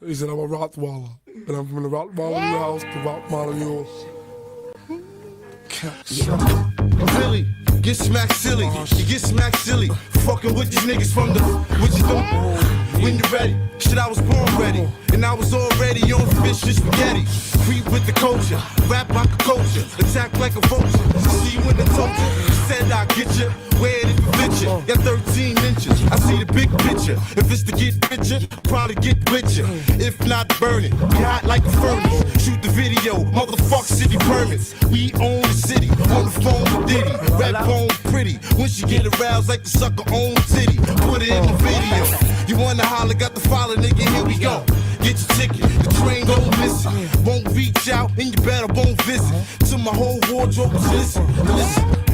He said, I'm a Rottweiler. And I'm from the Rottweiler in your house, the Rottweiler in yours. Billy, get smacked silly. You get smacked silly. Fucking with these niggas from the. What you doing? When you ready? Shit, I was born ready. And I was already on fish and spaghetti. Creep with the culture. Rap like a culture. Attack like a vulture. See you in the culture. Said I'll get you. Where it fit you. Got 13 inches. I see the big picture. If it's to get richer, probably get richer. If not, burn it. Be hot like a furnace. Shoot the video. Motherfuck city permits. We own the city. On the phone with Diddy. Rap on pretty. When she get aroused like the sucker own titty. Put it in the video. You wanna holler, got the follow, nigga, here we go. Get your ticket, the train gon' miss it. Won't reach out, and you better won't visit. To my whole wardrobe is listen.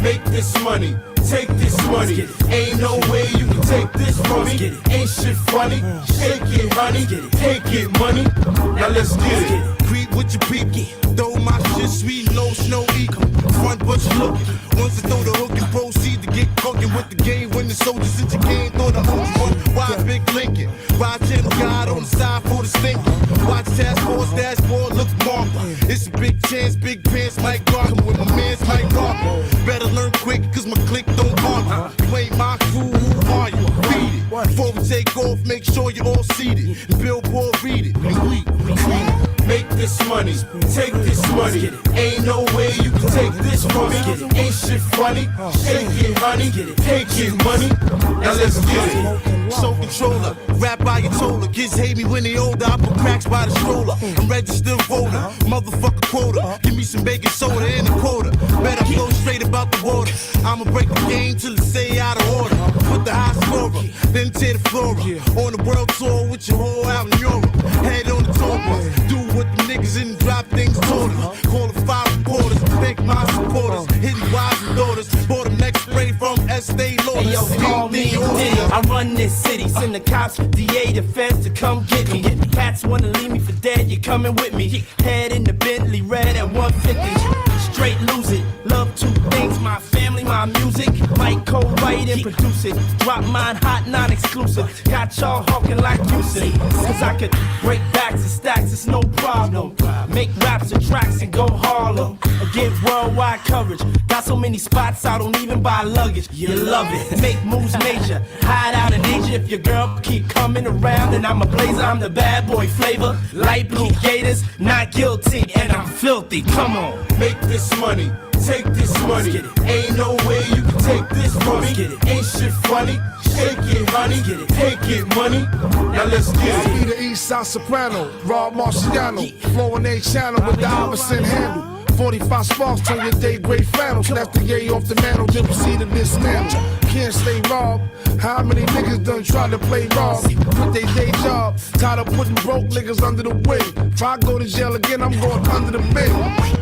Make this money, take this money. Ain't no way you can take this from me. Ain't shit funny, shake it, honey. Take it, money. Now let's get it. Creep with your people. Throw my shit sweet, no snow equal. Front but you looking. Once I throw the hook and proceed to get cooking with the game. When the soldiers since you came, throw the only one. Why Big Lincoln? Why Channel God on the side for the stinking? Watch Task Force dashboard, look marked. It's a big chance, big pants might guard with my man's Mike Garber. Better learn quick, cause my clique don't argue. You ain't my crew, who are you? Read it. Before we take off, make sure you're all seated. And Billboard read it. And we make this money, take this money. Ain't no way you can take this from me. Ain't shit funny, shake it, honey. Take it, money. Now let's get it. So controller, rap by your toller. Kids hate me when they older. I put cracks by the stroller. I'm registered voter, motherfucker quota. Give me some baking soda and a quota. Better flow straight about the water. I'ma break the game till it stay out of order. Put the high scorer, then tear the floor up. On the world tour with your whole out in Europe. Head on the tour bus, do what the niggas in the drop things told us. Call the 5 reporters, thank my supporters. Hitting wives and daughters, bought them next spray from Estee Lauder. Hey yo, call me Diddy. I run this city, send the cops, DA, the feds to come get me. Cats wanna leave me for dead, you coming with me. Head in the Bentley, red at 150. Straight lose it, love two things, my family, my music. Might co-write and produce it. Drop mine hot, non-exclusive. Got y'all hawking like you say. Cause I could break backs and stacks, it's no problem. Make raps and tracks and go Harlem. Or get worldwide coverage. Got so many spots, I don't even buy luggage. You love it, make moves major. Hide out in Asia if your girl keep coming around. And I'm a blazer, I'm the bad boy flavor. Light blue gators, not guilty, and I'm filthy. Come on, make this money, take this money. Ain't no way you can take this from me. Ain't shit funny, shake it, honey. Take it, money. Now let's get it. Be the East Side Soprano, Rob Marciano, flowing A channel with the opposite handle. 45 sparks turn your day gray flannel. Snap the yay off the mantle, then proceed to dismantle. Can't stay robbed. How many niggas done tried to play rob? Quit they day job, tired of putting broke niggas under the wing. If I go to jail again, I'm going under the bin.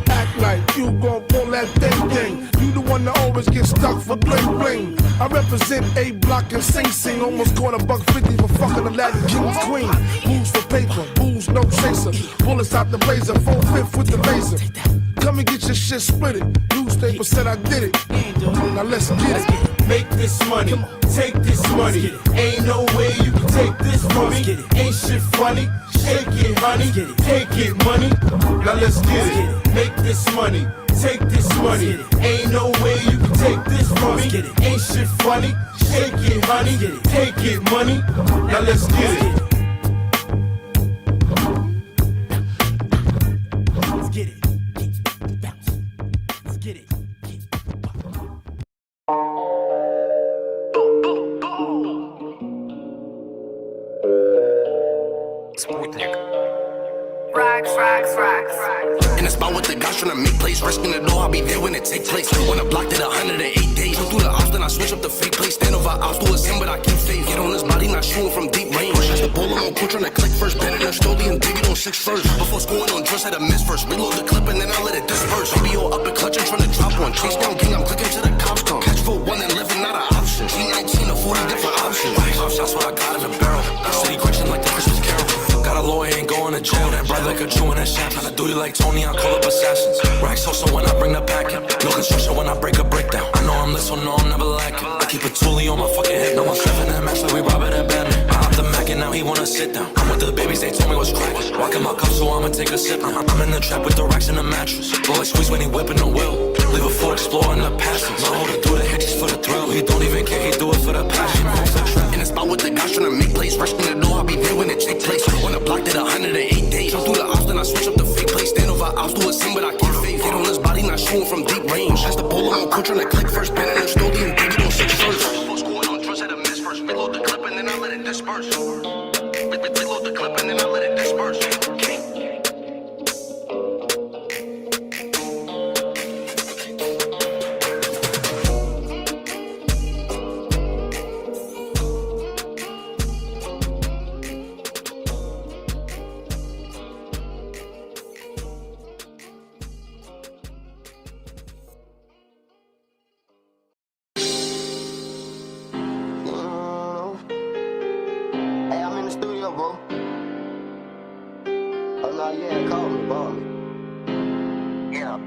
Act like you gon' pull that thing. You the one that always get stuck for bling bling. I represent A Block and Sing Sing. Almost caught $150 for fucking Aladdin King's queen. Moves for paper, booze no chaser. Bullets out the blazer, 4/5 with the laser. Come and get your shit split it. Newspaper said I did it. Now let's get it. Make this money, take this money. Ain't no way you can take this from me. Ain't shit funny, shake it, honey. Take it, money. Now let's get it. Make this money, take this money. Ain't no way you can take this from me. Ain't shit funny, shake it, honey. Take it, money. Now let's get it. let's get it. Bounce. Let's get it. Спутник. In the spot with the guys tryna make plays, risking the door, I'll be there when it take place. When I blocked it 108 days, through the ops, then I switch up the fake place. Stand over ops, do a sim, but I keep faith. Get on his body, not shooting from deep range. That's the ball, I'm on court, tryna click first. Better than slowly and dig it on 6 first. Before scoring on dress, had a miss first. Reload the clip and then I let it disperse. Baby, all up and clutching, tryna drop one. Chase down king, I'm clicking to the cops come. Catch for one and living, not an option. G19 or 40 different options. 5 shots, what I got in the barrel. City Christian like the Christmas Carol. Got a lawyer, ain't going to jail. That bright like a Jew in that shaft. Tryna do you like Tony, I call up assassins. Racks so when I bring the packet. No construction when I break a breakdown. I know I'm lit, so no, I'm never lacking. I keep a toolie on my fucking head. No one's living that match like we rob it and bandit. I hopped the Mac and now he wanna sit down. I'm with the babies, they told me what's crack. Walking my cup, so I'ma take a sip. I'm in the trap with the racks and the mattress. Boy, squeeze when he whipping the wheel. Leave a full exploring the passage. My holder do the hit just for the thrill. He don't even care, he do it for the passion. In the spot with the guys trying to make plays. Rush in the door, I'll be there when it take place. On the block, did 108 days. Jump through the ops, then I switch up the fake place. Stand over ops, do a scene, but I can't fake. Hit on his body, not shooting from deep range. That's the polo on coach trying to click first. Pen in the story and baby don't six first. What's going on? Trust had a miss first. Reload the clip and then I let it disperse. Reload the clip and then I let it disperse. Hey, I'm in the studio, bro. Oh, no, yeah, call me, ball me. Yeah.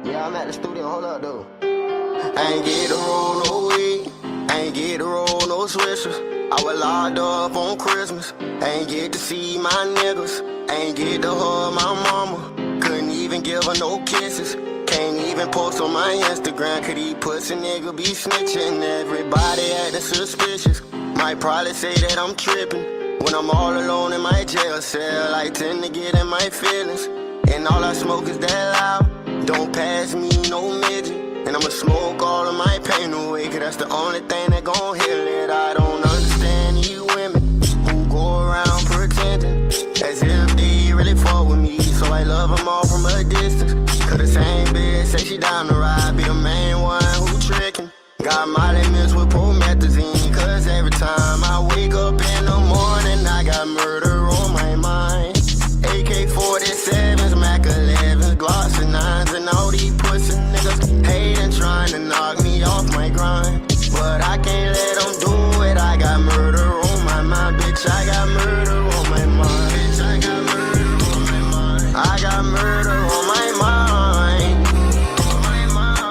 Yeah, I'm at the studio. Hold up, though. I ain't get to roll no weed. I ain't get to roll no swishers. I was locked up on Christmas. I ain't get to see my niggas. I ain't get to hug my mama. Couldn't even give her no kisses. Can't even post on my Instagram, could he pussy nigga be snitching? Everybody acting suspicious. Might probably say that I'm tripping. When I'm all alone in my jail cell, I tend to get in my feelings. And all I smoke is that loud. Don't pass me no midget. And I'ma smoke all of my pain away, cause that's the only thing that gon' heal it. I don't understand you women who go around pretending as if they really fuck with me. So I love them all from a distance. Cause the same bitch say she down the ride, be the main one who trickin'. Got Molly mixed with promethazine, cause every time I wake up in the morning, I got murder on my mind. AK-47s, Mac 11s, Glocks and 9s, and all these pussy niggas hating, trying to knock me off my grind. But I can't let them do it, I got murder on my mind, bitch, I got murder on my mind. Bitch, I got murder on my mind. I got murder on my mind.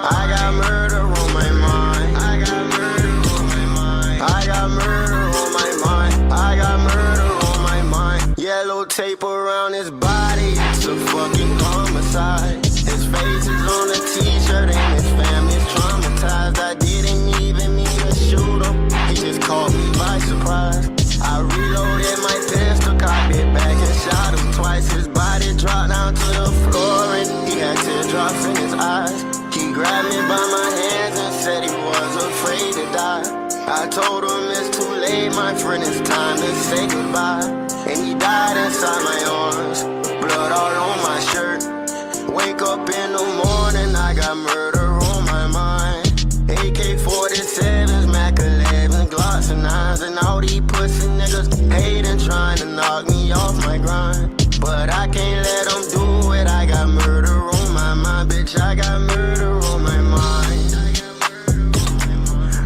I got murder on my mind. I got murder on my mind. I got murder on my mind. I got murder on my mind. Yellow tape around his body, it's a fucking homicide. His face is on a t-shirt and his family's traumatized. I didn't even mean to shoot him, he just caught me by surprise. I reloaded my pistol, cocked it back and shot him twice. His body dropped down to the floor and he had teardrops in his eyes. He grabbed me by my hands and said he was afraid to die. I told him it's too late, my friend, it's time to say goodbye. And he died inside my arms, blood all on my shirt. Wake up in the morning, I got murder on my mind. AK-47s, Mac 11s, Glocks and 9s, and all these pussy niggas hating, trying to knock me off my grind. But I can't let them do it, I got murder on my mind, bitch, I got murder on my mind.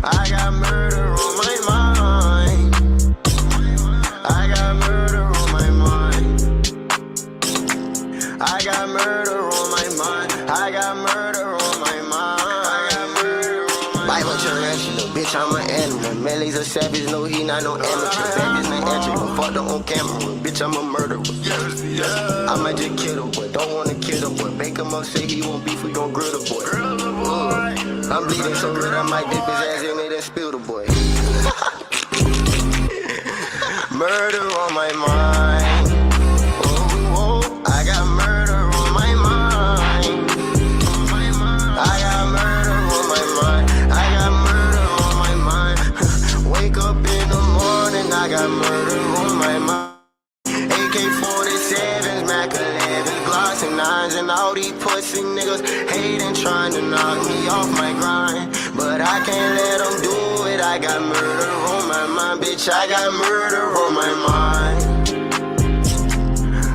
I got murder on my mind. I got murder on my mind. I got murder on my mind. I got murder on my mind. I got murder on my mind. Bible tarantula, bitch, I'm an animal. Melly's a savage, no, he not no amateur. Back is not entry, fucked up on camera. Bitch, I'm a murderer. I might just kill the boy, don't wanna kill the boy. Bake him up, say he won't beef, we gon' grill the boy. I'm bleeding so good, I might dip his ass in it and spill the boy. Murder on my mind. Oh, oh, I got murder on my mind. I got murder on my mind. I got murder on my mind. Wake up in the morning, I got murder on my mind. AK-47s, Mac 11s, Glocks and 9s, and all these pussy niggas hating, trying to knock me off my grind. But I can't let them do it, I got murder on my mind, bitch, I got murder on my mind.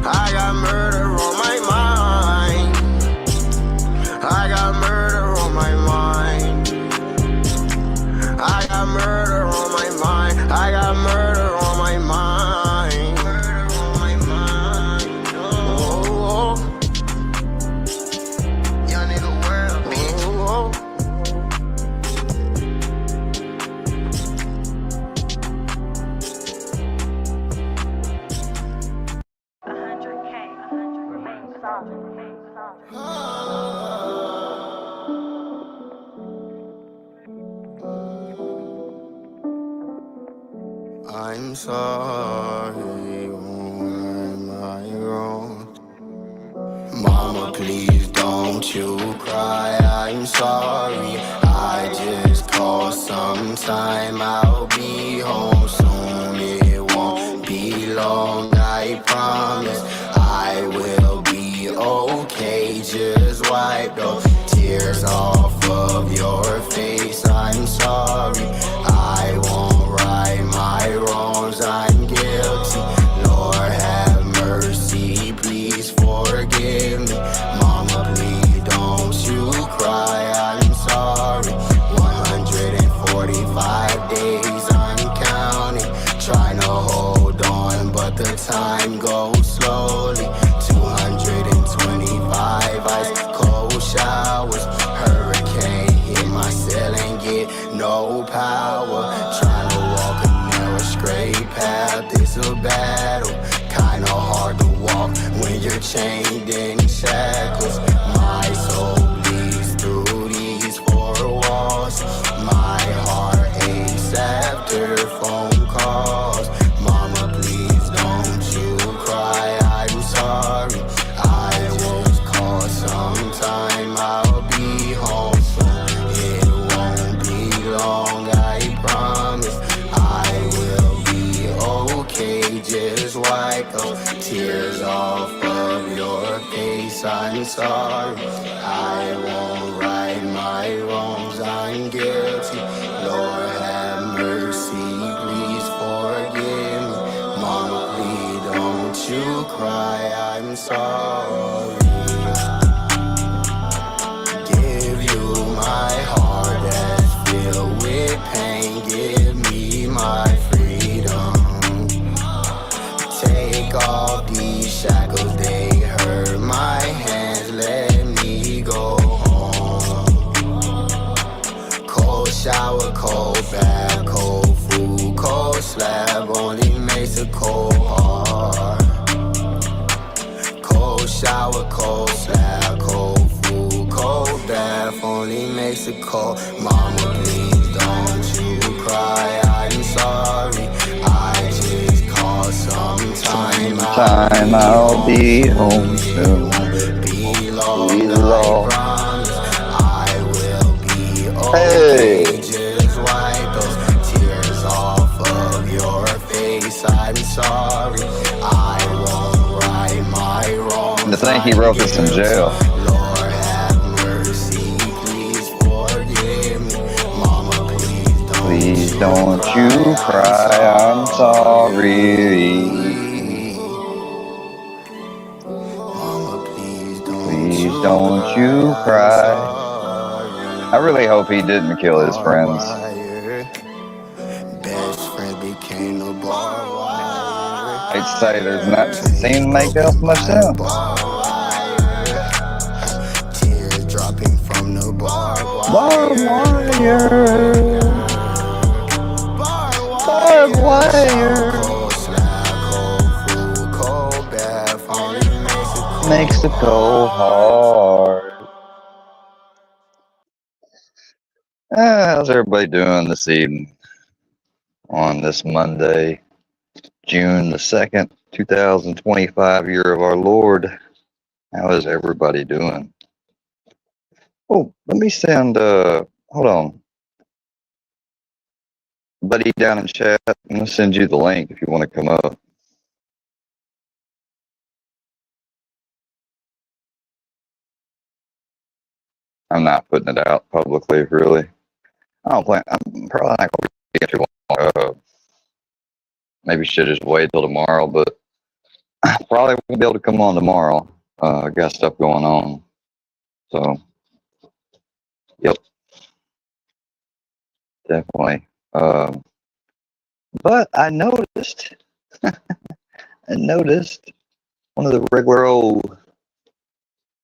I got murder on my mind. I got murder on my mind. I got murder on my mind. I got murder on my mind. Murder on my mind. Oh, oh. Young nigga world, bitch. Oh, oh. I'm sorry, where am I wrong? Mama, please don't you cry, I'm sorry. I just called sometime, I'll be home soon. It won't be long, I promise. I will be okay, just wipe those tears off of your face. I'm sorry, I won't right my wrongs, I'm guilty. Lord have mercy, please forgive me. Mama, please don't you cry, I'm sorry. 145 days I'm counting, trying to hold on, but the time goes slowly. 225 ice cold showers, hurricane hit my cell and get no power. Trying to walk a narrow straight path, it's a battle. Kinda hard to walk when you're chained in shackles. My soul bleeds through these four walls. My heart aches after phone calls. Mama, please don't you cry, I'm sorry. I just called sometime, I'll be home soon. It won't be long, I promise. I will be okay, just wipe those tears off of your face. I'm sorry, I won't right my wrongs, I'm guilty. Lord have mercy, please forgive me. Mama, please don't you cry, I'm sorry. Give you my heart that's filled with pain, give me my freedom. Take off these shackles, they hurt my hands, let me go home. Cold shower, cold bath, cold food, cold slab, only makes a cold heart. Cold shower, cold slab, cold food, cold bath, only makes it cold. Mama, please don't you cry, I'm sorry. I just called sometime, I'll be home soon. be long, Be I long. promise. I will be Hey. okay, just wipe those tears off of your face. I'm sorry, I won't right my wrongs. To think he wrote this in jail. Lord have mercy, please forgive me. Mama, Please don't you cry, I'm sorry. Mama, Please don't you cry. I really hope he didn't kill his friends. Best friend became the barbed wire. I'd say there's not seem to make that much sense. Tears dropping from the barbed Barbed wire. Barbed wire. Makes the cold hard. How's everybody doing this evening on this Monday, June the 2nd, 2025, year of our Lord? How is everybody doing? Oh, let me send, hold on. Buddy down in chat, I'm going to send you the link if you want to come up. I'm not putting it out publicly, really. I don't plan, I'm probably not going to be too long. Maybe should just wait till tomorrow, but I probably won't be able to come on tomorrow. I got stuff going on. So, yep, definitely. But I noticed, one of the regular old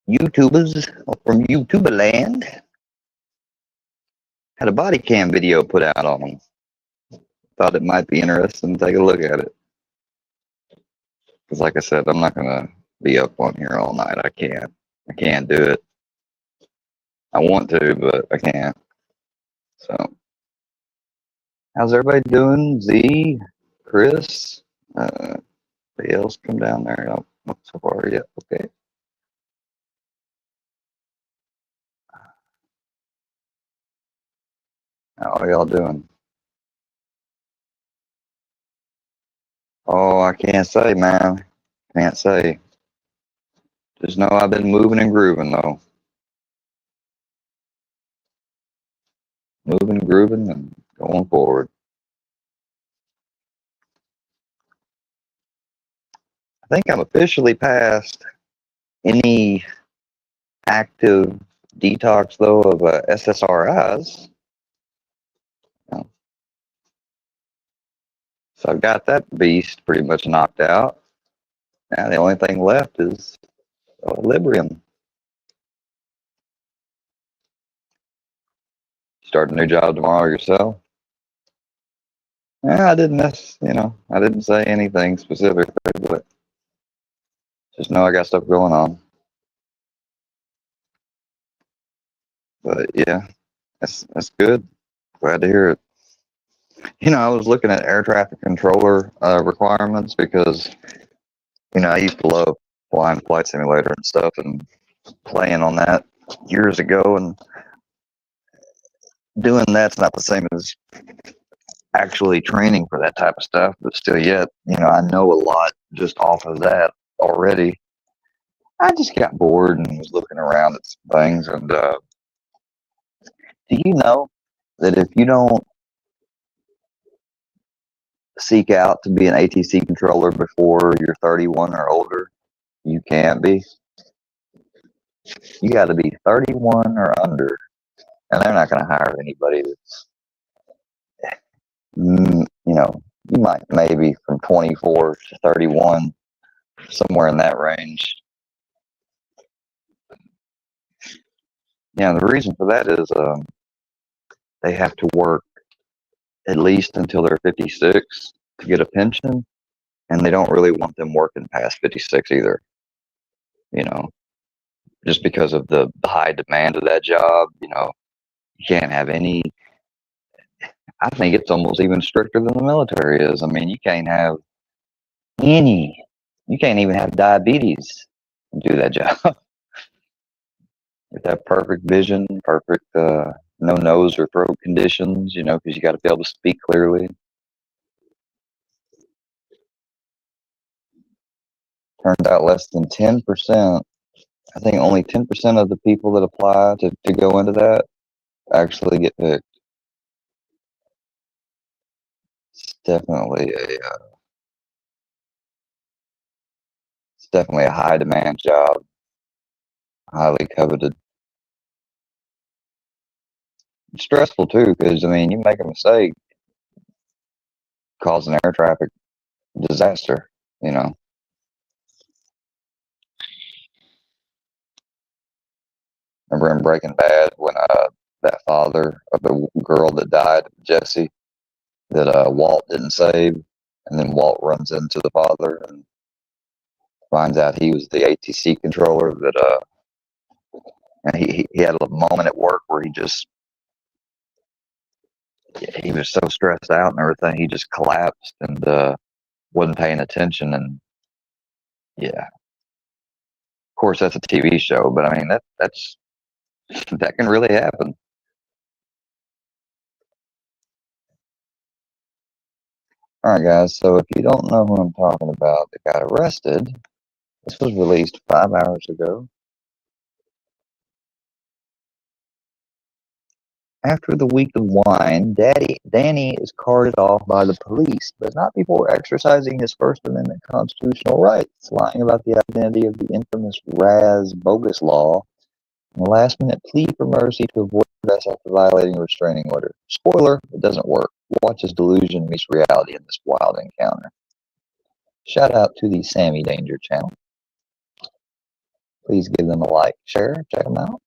YouTubers from YouTuber land had a body cam video put out on him. Thought it might be interesting to take a look at it. Because like I said, I'm not going to be up on here all night. I can't. I can't do it. I want to, but I can't. So, how's everybody doing? Z, Chris, anybody else come down there? No, not so far yet. Okay. How are y'all doing? Oh, I can't say, man. Can't say. Just know I've been moving and grooving, though. Moving, grooving, and going forward. I think I'm officially past any active detox, though, of SSRIs. So I've got that beast pretty much knocked out. Now the only thing left is Librium. Start a new job tomorrow yourself? Yeah, I didn't I didn't say anything specifically, but just know I got stuff going on. But yeah, that's good. Glad to hear it. I was looking at air traffic controller requirements because, I used to love flying flight simulator and stuff and playing on that years ago, and doing that's not the same as actually training for that type of stuff, but still yet, I know a lot just off of that already. I just got bored and was looking around at some things, and do you know that if you don't seek out to be an ATC controller before you're 31 or older, you can't be? You got to be 31 or under, and they're not going to hire anybody that's, you might maybe from 24 to 31, somewhere in that range. The reason for that is they have to work at least until they're 56 to get a pension, and they don't really want them working past 56 either. Just because of the high demand of that job, you can't have any. I think it's almost even stricter than the military is. I mean, you can't have any. You can't even have diabetes and do that job. With that perfect vision, perfect no nose or throat conditions, because you got to be able to speak clearly. Turns out less than 10%, I think only 10% of the people that apply to go into that actually get picked. It's definitely a high demand job, highly coveted. It's stressful too, because you make a mistake, cause an air traffic disaster. Remember in Breaking Bad when that father of the girl that died, Jesse, that Walt didn't save, and then Walt runs into the father and finds out he was the ATC controller that and he had a moment at work where he was so stressed out and everything, he just collapsed and wasn't paying attention. And yeah, of course that's a TV show, but I mean that's that can really happen. All right, guys. So if you don't know who I'm talking about that got arrested, this was released 5 hours ago. After the week of wine, Danny is carted off by the police, but not before exercising his First Amendment constitutional rights, lying about the identity of the infamous Raz bogus law, and a last-minute plea for mercy to avoid arrest after violating a restraining order. Spoiler, it doesn't work. Watch as delusion meets reality in this wild encounter. Shout out to the Sammy Danger channel. Please give them a like, share, check them out.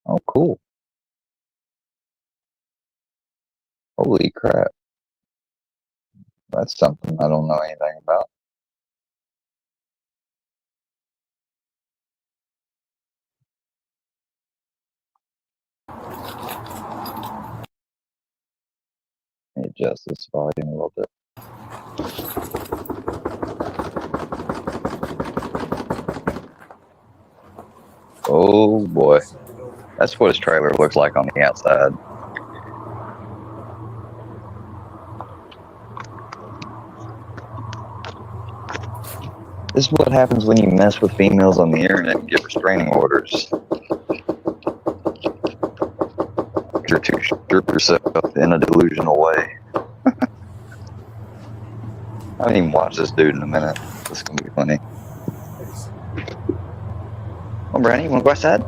Oh, cool. Holy crap. That's something I don't know anything about. adjust this volume a little bit. Oh boy. That's what his trailer looks like on the outside. This is what happens when you mess with females on the internet and get restraining orders. You're too sure of yourself in a delusional way. I haven't even watched this dude in a minute. This is gonna be funny. Oh, Brandon, you wanna go outside?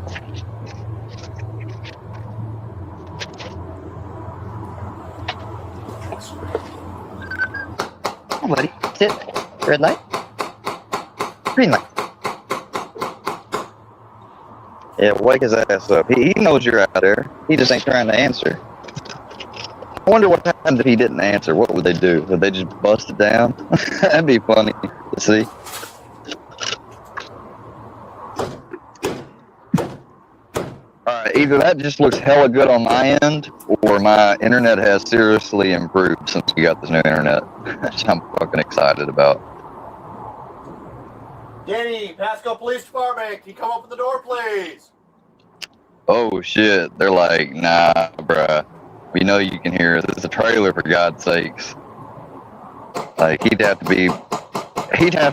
Come on, buddy. Sit. Red light. Green light. Yeah, wake his ass up. He knows you're out there. He just ain't trying to answer. I wonder what happens if he didn't answer. What would they do? Would they just bust it down? That'd be funny to see. Alright, either that just looks hella good on my end, or my internet has seriously improved since we got this new internet. Which I'm fucking excited about. Danny, Pasco Police Department, can you come open the door, please? Oh shit, they're like, nah, bruh. We know you can hear us. It's a trailer, for God's sakes. Like, he'd have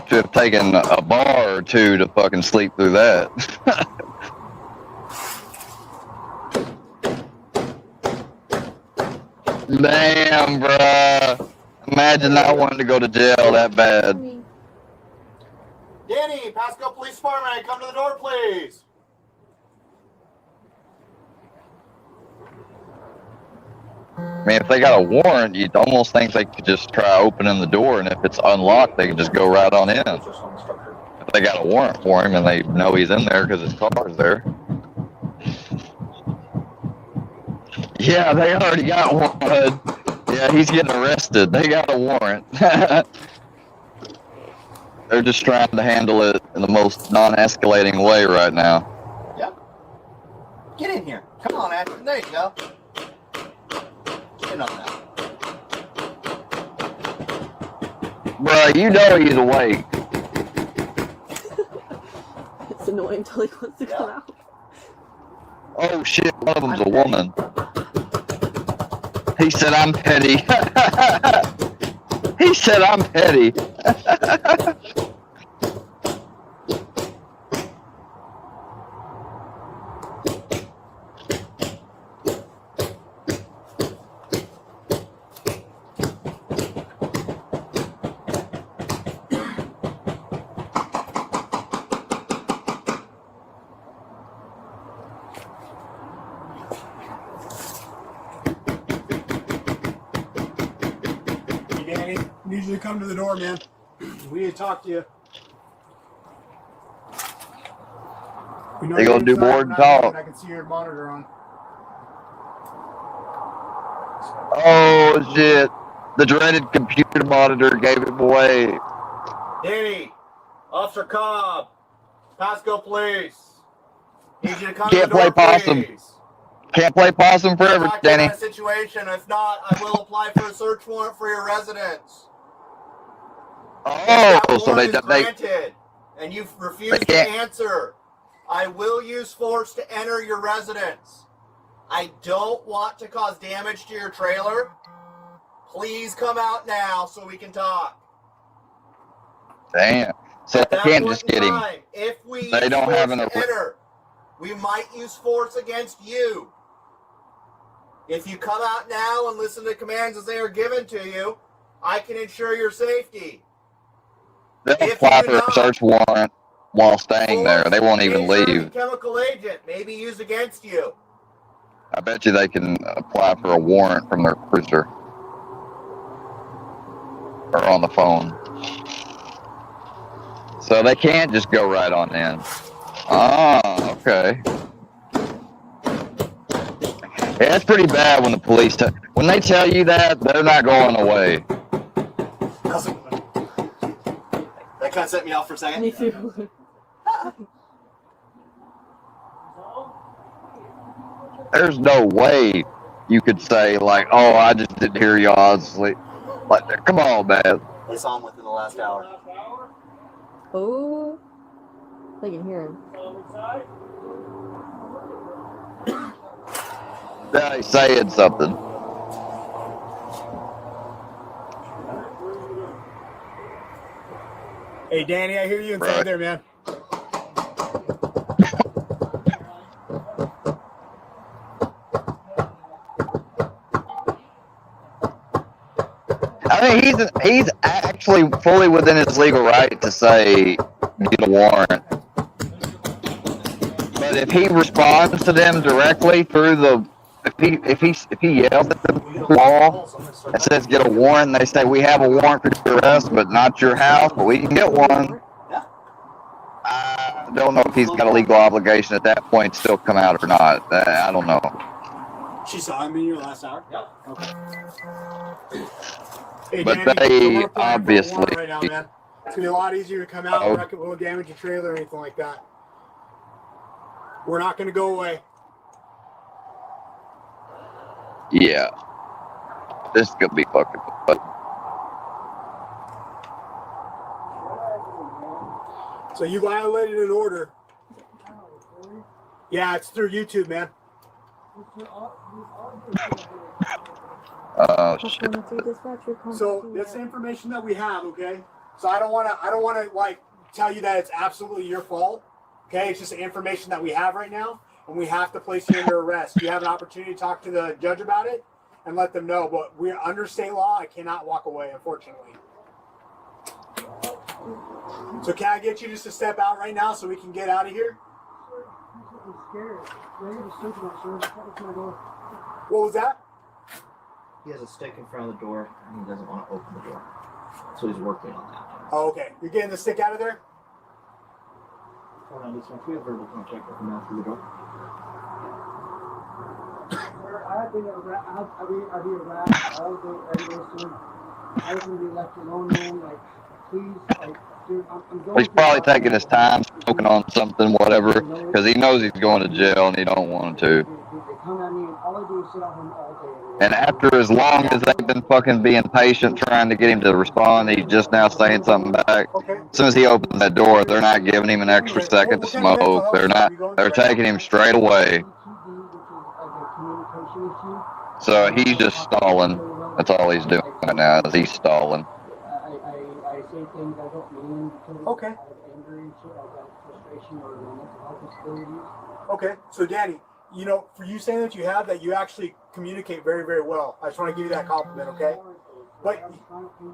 to have taken a bar or two to fucking sleep through that. Damn, bruh. Imagine not wanting to go to jail that bad. Danny, Pasco Police Department, come to the door, please. I mean, if they got a warrant, you'd almost think they could just try opening the door, and if it's unlocked, they could just go right on in. If they got a warrant for him and they know he's in there because his car's there. Yeah, they already got one. Yeah, he's getting arrested. They got a warrant. They're just trying to handle it in the most non-escalating way right now. Yep. Get in here. Come on, Ashton. There you go. Get in on that. Bruh, you know he's awake. It's annoying until he wants to come out. Oh shit, one of them's a woman. He said, I'm petty. He said, I'm petty. Danny, need you to come to the door, man. We need to talk to you. They gonna do more than talk. I can see your monitor on. Oh shit. The dreaded computer monitor gave him away. Danny, Officer Cobb, Pasco Police. Need you to come Can't to the door, play possum. please. Can't play possum forever, Talk to you Danny. about a situation. If not, I will apply for a search warrant for your residence. Oh, If so that they warrant is granted, and you refuse they to can't- answer, I will use force to enter your residence. I don't want to cause damage to your trailer. Please come out now so we can talk. Damn. So At they that can't point just in get him. time, if we They use don't force have an to enter, we might use force against you. If you come out now and listen to commands as they are given to you, I can ensure your safety. They'll If apply you for do a not, search warrant while staying there. They won't even Force, leave. chemical agent may be used against you. I bet you they can apply for a warrant from their cruiser. Or on the phone. So they can't just go right on in. Ah, okay. Yeah, it's pretty bad when the police when they tell you that, they're not going away. That kind of set me off for a second. Me too. There's no way you could say like, "Oh, I just didn't hear y'all. I was asleep." Like, come on, man. I saw him within the last hour. Oh, I can hear him. Yeah, he's saying something. Hey, Danny, I hear you inside Right. there, man. I mean, he's actually fully within his legal right to say get a warrant. But if he responds to them directly through the, if he yells at them through the wall and says get a warrant, and they say we have a warrant for your arrest, but not your house, but we can get one. I don't know if he's got a legal obligation at that point to still come out or not. I don't know. She saw him in your last hour? Yeah. Okay. Hey, But Danny, they we're applying for a obviously- warrant right now, man. It's gonna be a lot easier to come out Oh. and it won't damage your trailer or anything like that. We're not gonna go away. Yeah. This is gonna be fucking fun. So you violated an order. Yeah, it's through YouTube, man. Oh shit. So that's the information that we have, okay? So I don't wanna like tell you that it's absolutely your fault. Okay, it's just the information that we have right now, and we have to place you under arrest. You have an opportunity to talk to the judge about it and let them know. But we're under state law. I cannot walk away, unfortunately. So can I get you just to step out right now so we can get out of here? What was that? He has a stick in front of the door, and he doesn't want to open the door. So he's working on that. Oh, okay. You're getting the stick out of there? Hold on, this one. We have verbal contact with him now through the door. I've been around. I'll be around. I'll go everywhere soon. I was gonna be left alone, man. Like, please, like, dude, I'm going. He's probably taking his time, smoking on something, whatever, because he knows he's going to jail and he don't want him to. They come at me, and all I do is sit at home all day. And after as long as they've been fucking being patient, trying to get him to respond, he's just now saying something back. Okay. As soon as he opens that door, they're not giving him an extra second to smoke. They're taking him straight away. So he's just stalling. That's all he's doing right now, is he's stalling. I say things I don't mean because Okay. I have anger and shit. I got frustration or mental health disabilities. Okay. So Danny, you know, for you saying that you have that, you actually communicate very, very well. I just want to give you that compliment, okay? But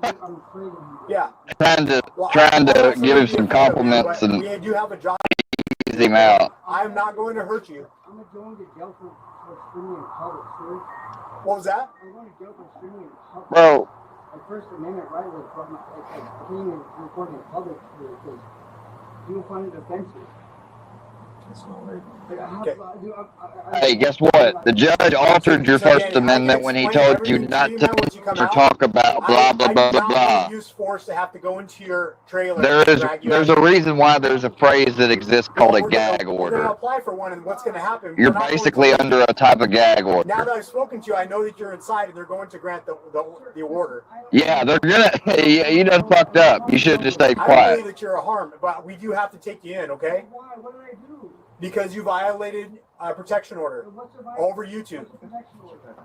I'm afraid of you. yeah. Trying to give him some compliments and we do have a job. ease him out. I'm not going to hurt you. I'm not going to jail for screaming in public, sir. What was that? I'm going to jail for screaming in public. Bro, My First Amendment right was from screaming and recording in public because people find it offensive. That's not right. Like, I have, Okay. hey, guess what? The judge altered your First Amendment when he told you not to talk about blah, blah, blah, blah, blah. Use force to have to go into your trailer. There's a reason why there's a phrase that exists called a gag We're going to order. apply for one, and what's going to happen? You're we're not going basically to- under a type of gag Now order. that I've spoken to you, I know that you're inside, and they're going to grant the order. Yeah, they're gonna. You done fucked up. You should have just stayed I don't quiet. believe that you're a harm, but we do have to take you in, okay? Why? What did I do? Because you violated a protection order What's the over YouTube. protection order?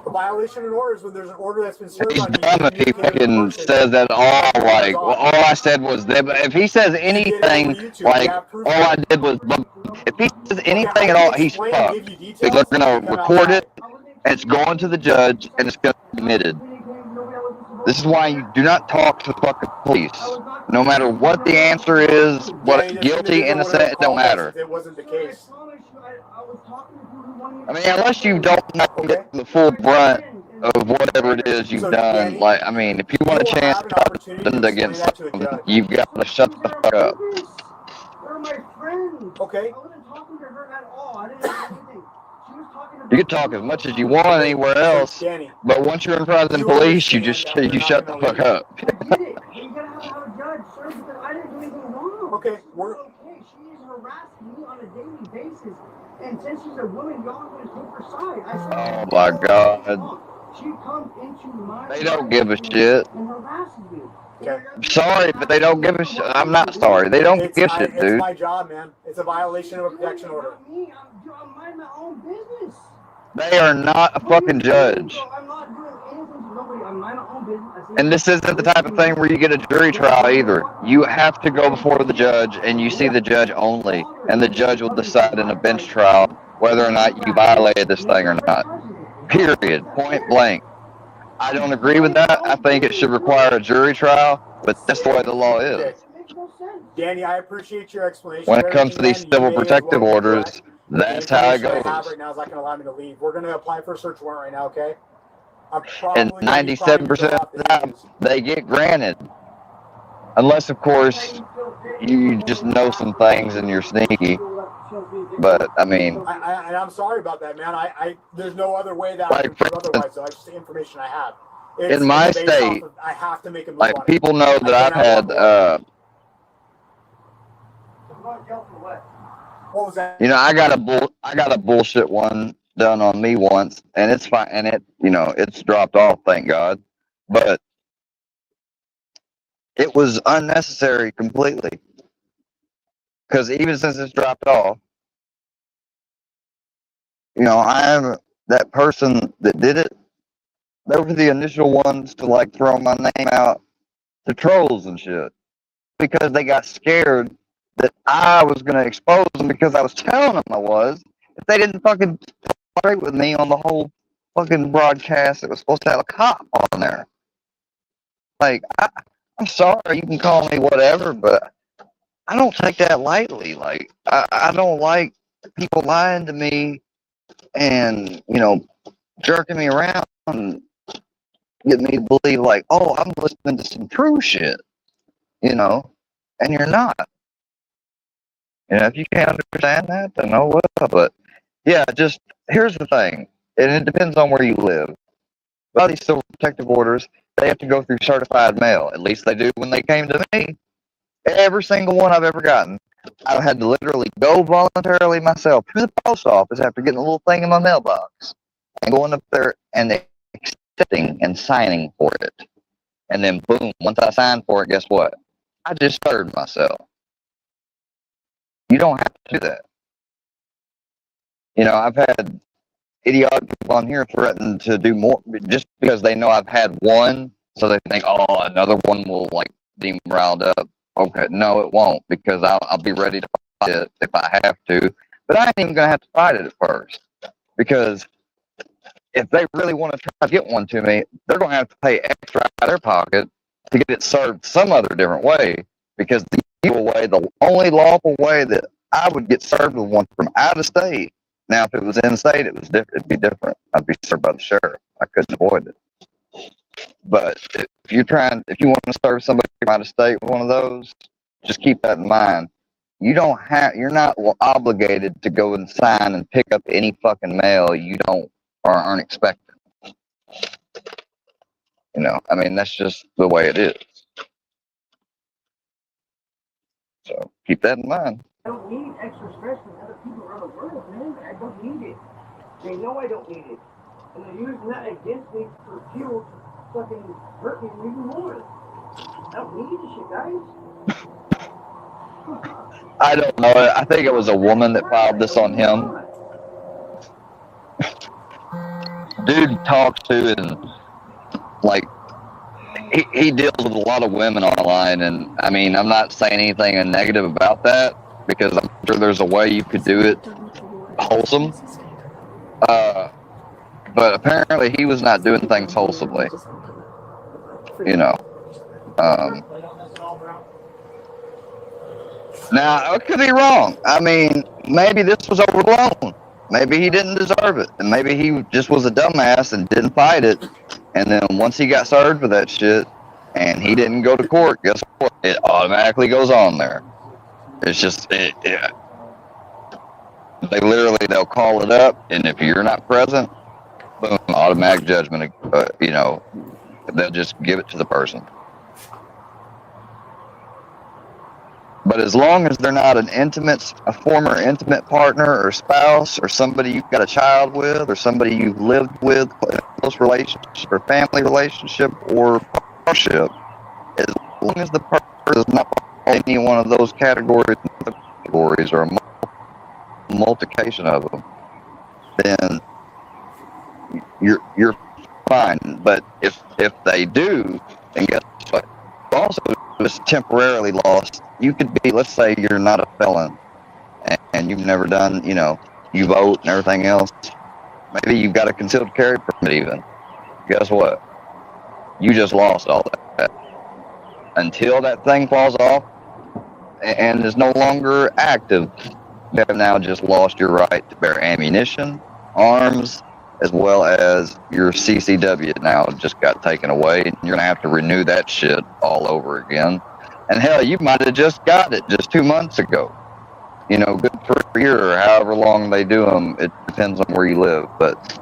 A violation of an order is when there's an order that's been served He's on you. dumb if he fucking says that all like. Well, all I said was that. If he says anything like all I did was. If he says anything at all, he's fucked. They're gonna record it. And it's going to the judge, and it's gonna be admitted. This is why you do not talk to the fucking police. No matter what the answer is, what guilty, innocent, it don't matter. It wasn't the case. I mean, unless you don't know the full brunt of whatever it is you've done. Like, I mean, if you want a chance to talk against something, you've got to shut the fuck up. They're my friends. Okay. I wasn't talking to her at all. I didn't do anything. She was talking about You can talk as much as you want anywhere else, Danny, but once you're in front of the police, you shut the fuck up. I get it. You gotta have a judge. sir, because I didn't do anything wrong. Okay, we're okay. She is harassing me on a daily basis, and since she's a woman, y'all are going to take her side. I said, Oh my God. she comes into my They don't give a shit. and harasses me. Okay. I'm sorry, but they don't give a shit. I'm not sorry. They don't give a shit, It's dude. my job, man. It's a violation of a protection order. Not me. I'm minding my own business. They are not a fucking judge. I'm not doing anything to nobody. I'm minding my own business. And this isn't the type of thing where you get a jury trial either. You have to go before the judge, and you see the judge only. And the judge will decide in a bench trial whether or not you violated this thing or not. Period. Point blank. I don't agree with that. I think it should require a jury trial, but that's the way the law is. Danny, I appreciate your explanation. When it comes to these civil protective orders, that's how it goes. I have right now is not going to allow me to leave. We're going to apply for a search warrant right now, okay? And 97% of the time, they get granted. Unless, of course, you just know some things and you're sneaky. But, I mean... And I'm sorry about that, man. There's no other way that I can prove otherwise, so that's just the information I have. In my state, I have to make a move like, on it. people know that I've had... What was that? You know, I got a bullshit one done on me once, and it's fine, and it, you know, it's dropped off, thank God. But it was unnecessary completely, because even since it's dropped off, you know, I'm that person that did it. They were the initial ones to like throw my name out to trolls and shit, because they got scared that I was going to expose them because I was telling them I was. If they didn't fucking straight with me on the whole fucking broadcast, it was supposed to have a cop on there. Like, I'm sorry, you can call me whatever, but I don't take that lightly. Like, I don't like people lying to me and, you know, jerking me around and get me to believe, like, oh, I'm listening to some true shit, you know, and you're not. You know, if you can't understand that, then oh well. But yeah, just here's the thing, and it depends on where you live. A lot of these civil protective orders, they have to go through certified mail. At least they do when they came to me. Every single one I've ever gotten, I've had to literally go voluntarily myself to the post office after getting a little thing in my mailbox and going up there and accepting and signing for it. And then boom, once I signed for it, guess what? I just served myself. You don't have to do that. You know, I've had idiotic people on here threaten to do more just because they know I've had one, so they think, oh, another one will like be riled up. Okay, no, it won't, because I'll be ready to fight it if I have to. But I ain't even gonna have to fight it at first, because if they really want to try to get one to me, they're gonna have to pay extra out of their pocket to get it served some other different way. Because the evil way, the only lawful way that I would get served with one from out of state. Now, if it was in state, it was different. It'd be different. I'd be served by the sheriff. I couldn't avoid it. But if you want to serve somebody from out of state with one of those, just keep that in mind. You're not obligated to go and sign and pick up any fucking mail you don't or aren't expecting. You know, I mean, that's just the way it is. So keep that in mind. I don't need extra stress from other people around the world, man. I don't need it. They know I don't need it. And they're using that against me for fuel to fucking hurt me even more. I don't need this shit, guys. I don't know. I think it was a woman that filed this on him. Dude talks to and like he deals with a lot of women online, and I mean, I'm not saying anything negative about that, because I'm sure there's a way you could do it wholesome. But apparently he was not doing things wholesomely. You know. Now, I could be wrong. I mean, maybe this was overblown. Maybe he didn't deserve it. And maybe he just was a dumbass and didn't fight it. And then once he got served with that shit and he didn't go to court, guess what? It automatically goes on there. It's just, they'll call it up, and if you're not present, boom, automatic judgment, you know, they'll just give it to the person. But as long as they're not a former intimate partner or spouse or somebody you've got a child with or somebody you've lived with, a close relationship or family relationship or partnership, as long as the person does not fall in any one of those categories or a multiplication of them, then you're fine. But if they do, then guess what? You also just temporarily lost. You could be, let's say you're not a felon and you've never done, you vote and everything else. Maybe you've got a concealed carry permit even. Guess what? You just lost all that. Until that thing falls off and is no longer active, you have now just lost your right to bear ammunition, arms, as well as your CCW now just got taken away, and you're going to have to renew that shit all over again. And hell, you might have just got it just 2 months ago. Good for a year or however long they do them. It depends on where you live. But,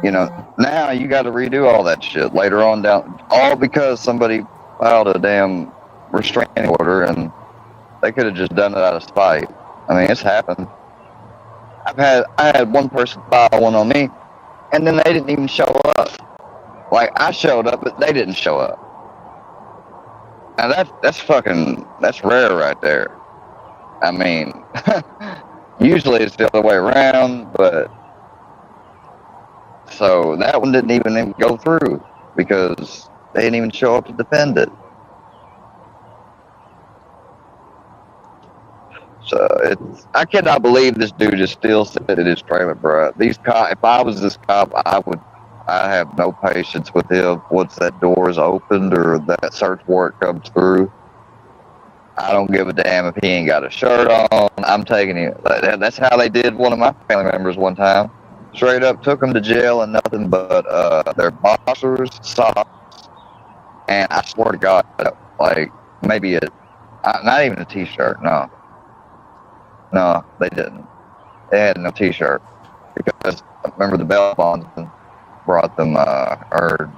now you got to redo all that shit later on down, all because somebody filed a damn restraining order, and they could have just done it out of spite. I mean, it's happened. I had one person file one on me, and then they didn't even show up. Like, I showed up, but they didn't show up. Now that's rare right there. I mean, usually it's the other way around, but so that one didn't even go through because they didn't even show up to defend it. So I cannot believe this dude is still sitting in his trailer, bro. If I was this cop, I have no patience with him once that door is opened or that search warrant comes through. I don't give a damn if he ain't got a shirt on. I'm taking him. That's how they did one of my family members one time. Straight up took him to jail and nothing but their boxers, socks, and I swear to God, like maybe not even a t-shirt. No, they didn't. They had no t-shirt because I remember the bail bondsman brought them or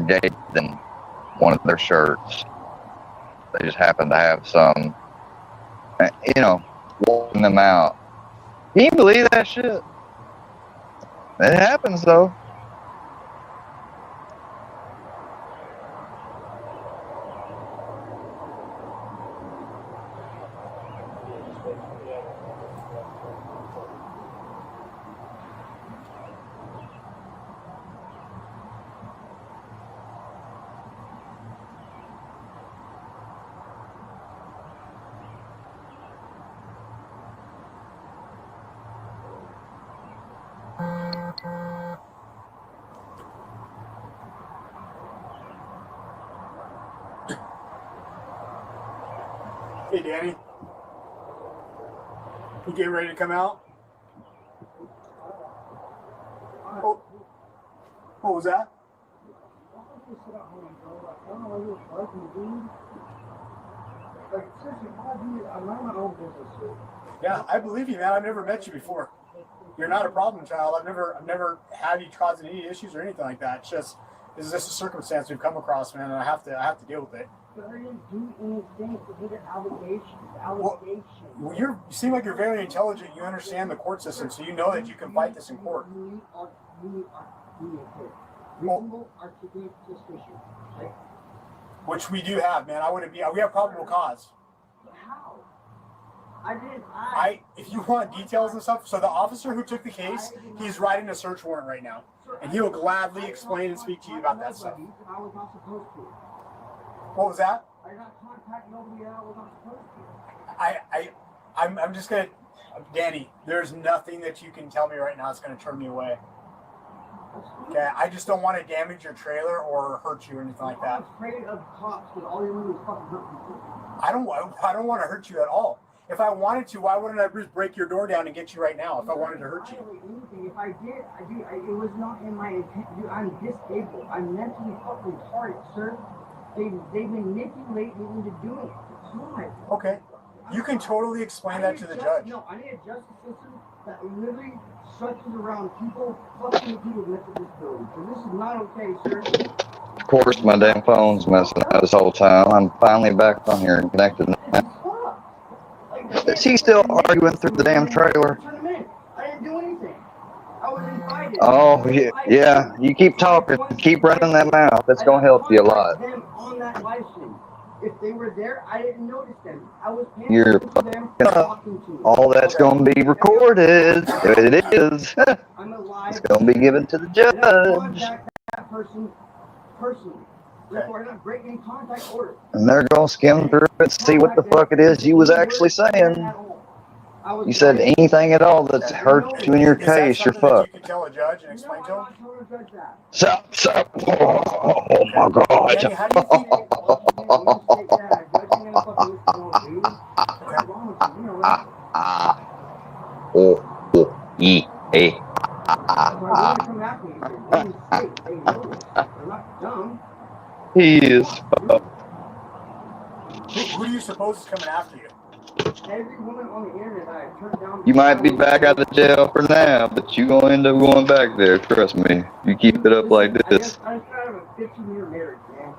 gave them one of their shirts. They just happened to have some, walking them out. Can you believe that shit? It happens though. Hey, Danny. You getting ready to come out? Oh, what was that? Yeah, I believe you, man. I've never met you before. You're not a problem child. I've never had you causing any issues or anything like that. It's just, is this a circumstance we've come across, man, and I have to deal with it. But I didn't do anything to get an allegation. Well, you seem like you're very intelligent. You understand the court system, so you know that you can fight this in court. Reasonable articulate suspicion, right? Which we do have, man. We have probable cause. How? If you want details and stuff, so the officer who took the case, he's writing a search warrant right now, and he will gladly explain and speak to you about that stuff. I was not supposed to. What was that? I got contact nobody that I was not supposed to. I'm just gonna, Danny. There's nothing that you can tell me right now that's gonna turn me away. Okay, I just don't want to damage your trailer or hurt you or anything like that. I'm afraid of cops because all they want to do is fucking hurt people. I don't want to hurt you at all. If I wanted to, why wouldn't I just break your door down and get you right now if I wanted to hurt you? If I did, it was not in my intent. I'm disabled. I'm mentally fucking retarded, sir. They manipulate me into doing it. It's not my fault. Okay. You can totally explain that to the judge. No, I need a justice system that literally searches around people, fucking people with mental disabilities. So this is not okay, sir. Of course, my damn phone's messing up this whole time. I'm finally back on here and connected now. Is he still arguing through the damn trailer? I didn't do anything. I was invited. Oh, yeah. You keep talking. Keep running that mouth. That's going to help you a lot. Them on that live stream. If they were there, I didn't notice them. I was paying You're attention to them talking to them. all that's going to be recorded. It is. I'm alive. It's going to be given to the judge. Contact that person personally. Therefore, I'm breaking contact order. And they're going to skim through it, see what the fuck it is you was actually saying. You said anything at all that's hurt you in your case, you're fucked. You can tell a judge and explain to him? Sup. Oh my god. Danny, how do you think He is. Who do you suppose is coming after you? Every woman on the internet I turned down. You might be back out of jail for now, but you gonna end up going back there. Trust me. You keep it up like this. I just got out of a 15-year marriage, man.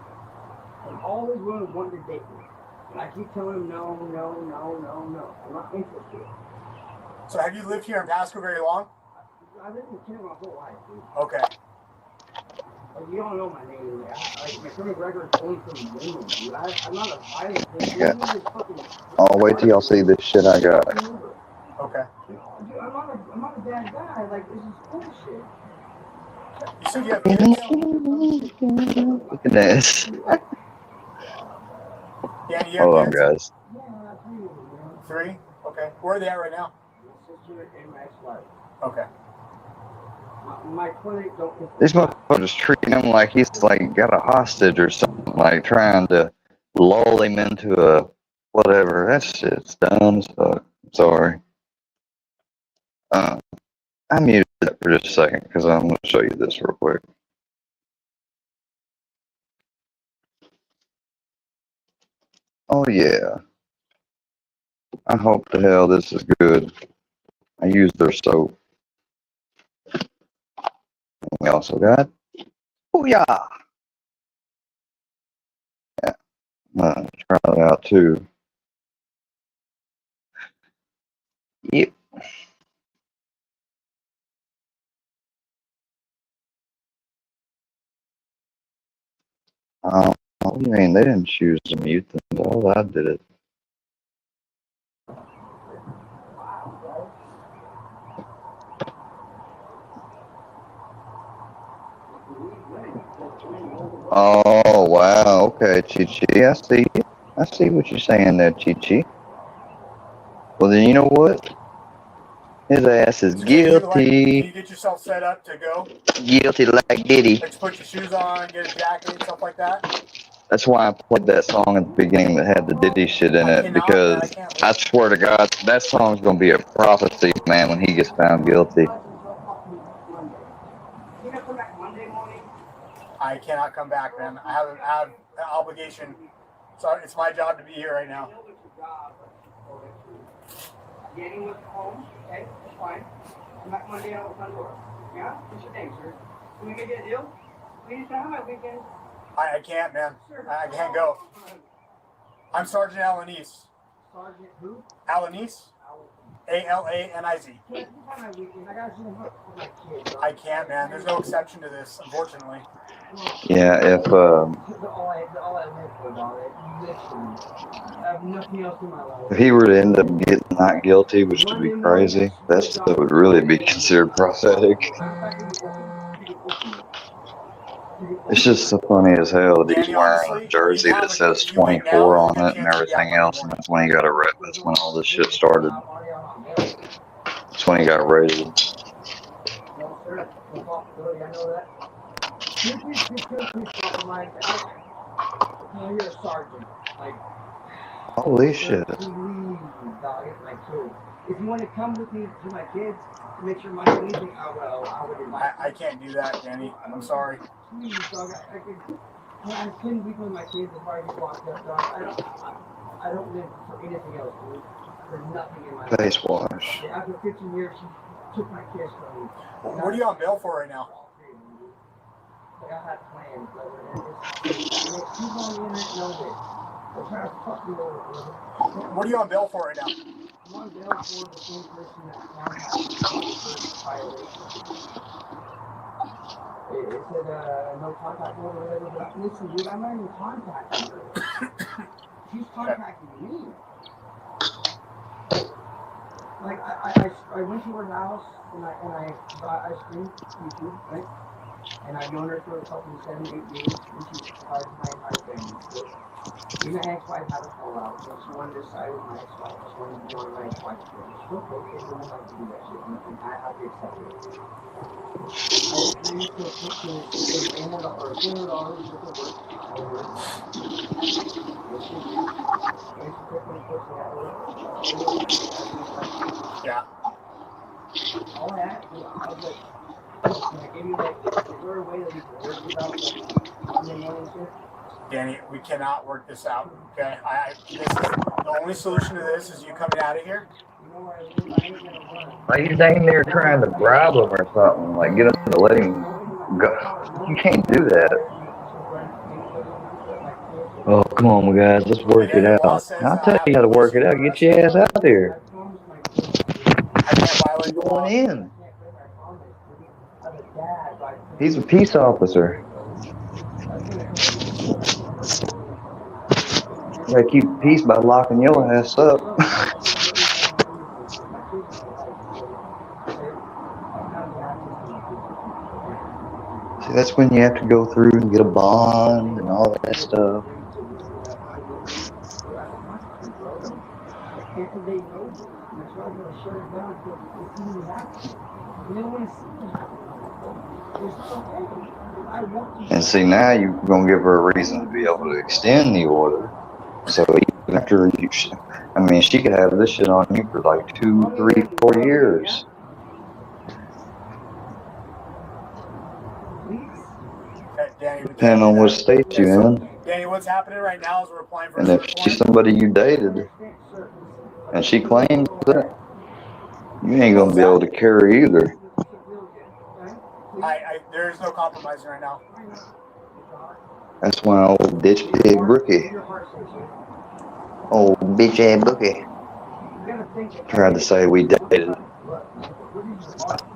And all these women wanted to date me. And I keep telling them no. I'm not interested. So have you lived here in Pasco very long? I lived in Canada my whole life, dude. Okay. Like, you don't know my name. My criminal record is only from England, dude. I'm not a violent person. Yeah. I'll wait till y'all see this shit I got. Okay. Dude, I'm not a bad guy. Like, this is bullshit. You said you have kids? Look at this. Yeah, you have Hold on, kids? guys. Yeah, 3? Okay. Where are they at right now? my sister and my ex-wife. Okay. My clinic don't. These motherfuckers treating him like he's like got a hostage or something, like trying to lull him into a whatever. That shit's dumb as fuck. Sorry. I muted that for just a second because I'm going to show you this real quick. Oh yeah. I hope the hell this is good. I used their soap. We also got Booyah! Yeah, try that out too. Yep. What do you mean? They didn't choose to mute them. Oh, I did it. Oh, wow. Okay, Chi-Chi. I see what you're saying there, Chi-Chi. Well, then you know what? His ass is guilty. Can you get yourself set up to go? Guilty like Diddy. Like, put your shoes on, get a jacket, and stuff like that? That's why I played that song at the beginning that had the Diddy shit in it, because I swear to God, that song's going to be a prophecy, man, when he gets found guilty. I cannot come back, man. I have an obligation. So it's my job to be here right now. Getting with home, okay, that's fine. I'm back Monday, I'll open the door. Yeah? What's your name, sir? Can we get a deal? We need to have my weekend. I can't, man. I can't go. I'm Sergeant Alanis. Sergeant who? Alanis? A-L-A-N-I-Z. Can't you have my weekend? I gotta zoom up for my kids. I can't, man. There's no exception to this, unfortunately. Yeah, if All I live for, dog. Literally. I have nothing else in my life. he were to end up getting not guilty, which would be crazy, that would really be considered prophetic. It's just so funny as hell that he's wearing a jersey that says 24 on it and everything else, and that's when he got arrested. That's when all this shit started. That's when he got raided. You're a sergeant. Like, Holy shit. If you want to come with me to my kids to make sure my anything, I would invite. I can't do that, Danny. I'm sorry. Please, dog. I couldn't be with my kids if I get locked up, dog. I don't live for anything else, dude. There's nothing in my life. Face wash. After 15 years, she took my kids from me. What are you on bail for right now? like I had plans, but people on the internet know this. They're trying to fuck me over, brother. What are you on bail for right now? I'm on bail for the same person that contacted me on the first violation. It said no contact order or whatever, but listen, dude, I'm not even contacting her. She's contacting me. Like I went to her house and I streamed YouTube, right? And I've known her for a couple 7, 8 years, and she surprised my entire family. So, me and my ex-wife had a fallout, so she wanted to side with my ex-wife. She wanted to join my ex-wife's group. She's okay, women like to do that shit, and I have to accept it. I agreed to $800 or $200 worth of work for her. Yes, she agreed. And she took my pussy out of her. Yeah. All I asked was, I was like, can I give you, like, is there a way that we can work this out, like, Monday morning shit? Danny, we cannot work this out. Okay, this is the only solution to this is you coming out of here. Like he's dang near trying to bribe him or something. Like get him to let him go. You can't do that. Oh, come on, guys, let's work it out. I'll tell you how to work it out. Get your ass out there. You're going in. He's a peace officer. You gotta keep peace by locking your ass up. See, that's when you have to go through and get a bond and all that stuff. And see, now you're going to give her a reason to be able to extend the order. So even after you, I mean, she could have this shit on you for like 2, 3, 4 years. Depending on what state you're in. Danny, what's happening right now is we're applying for. And if she's somebody you dated, and she claims that, you ain't going to be able to carry either. There's no compromising right now. That's why old ditch pig Brookie, old bitch ass Brookie, tried to say we dated.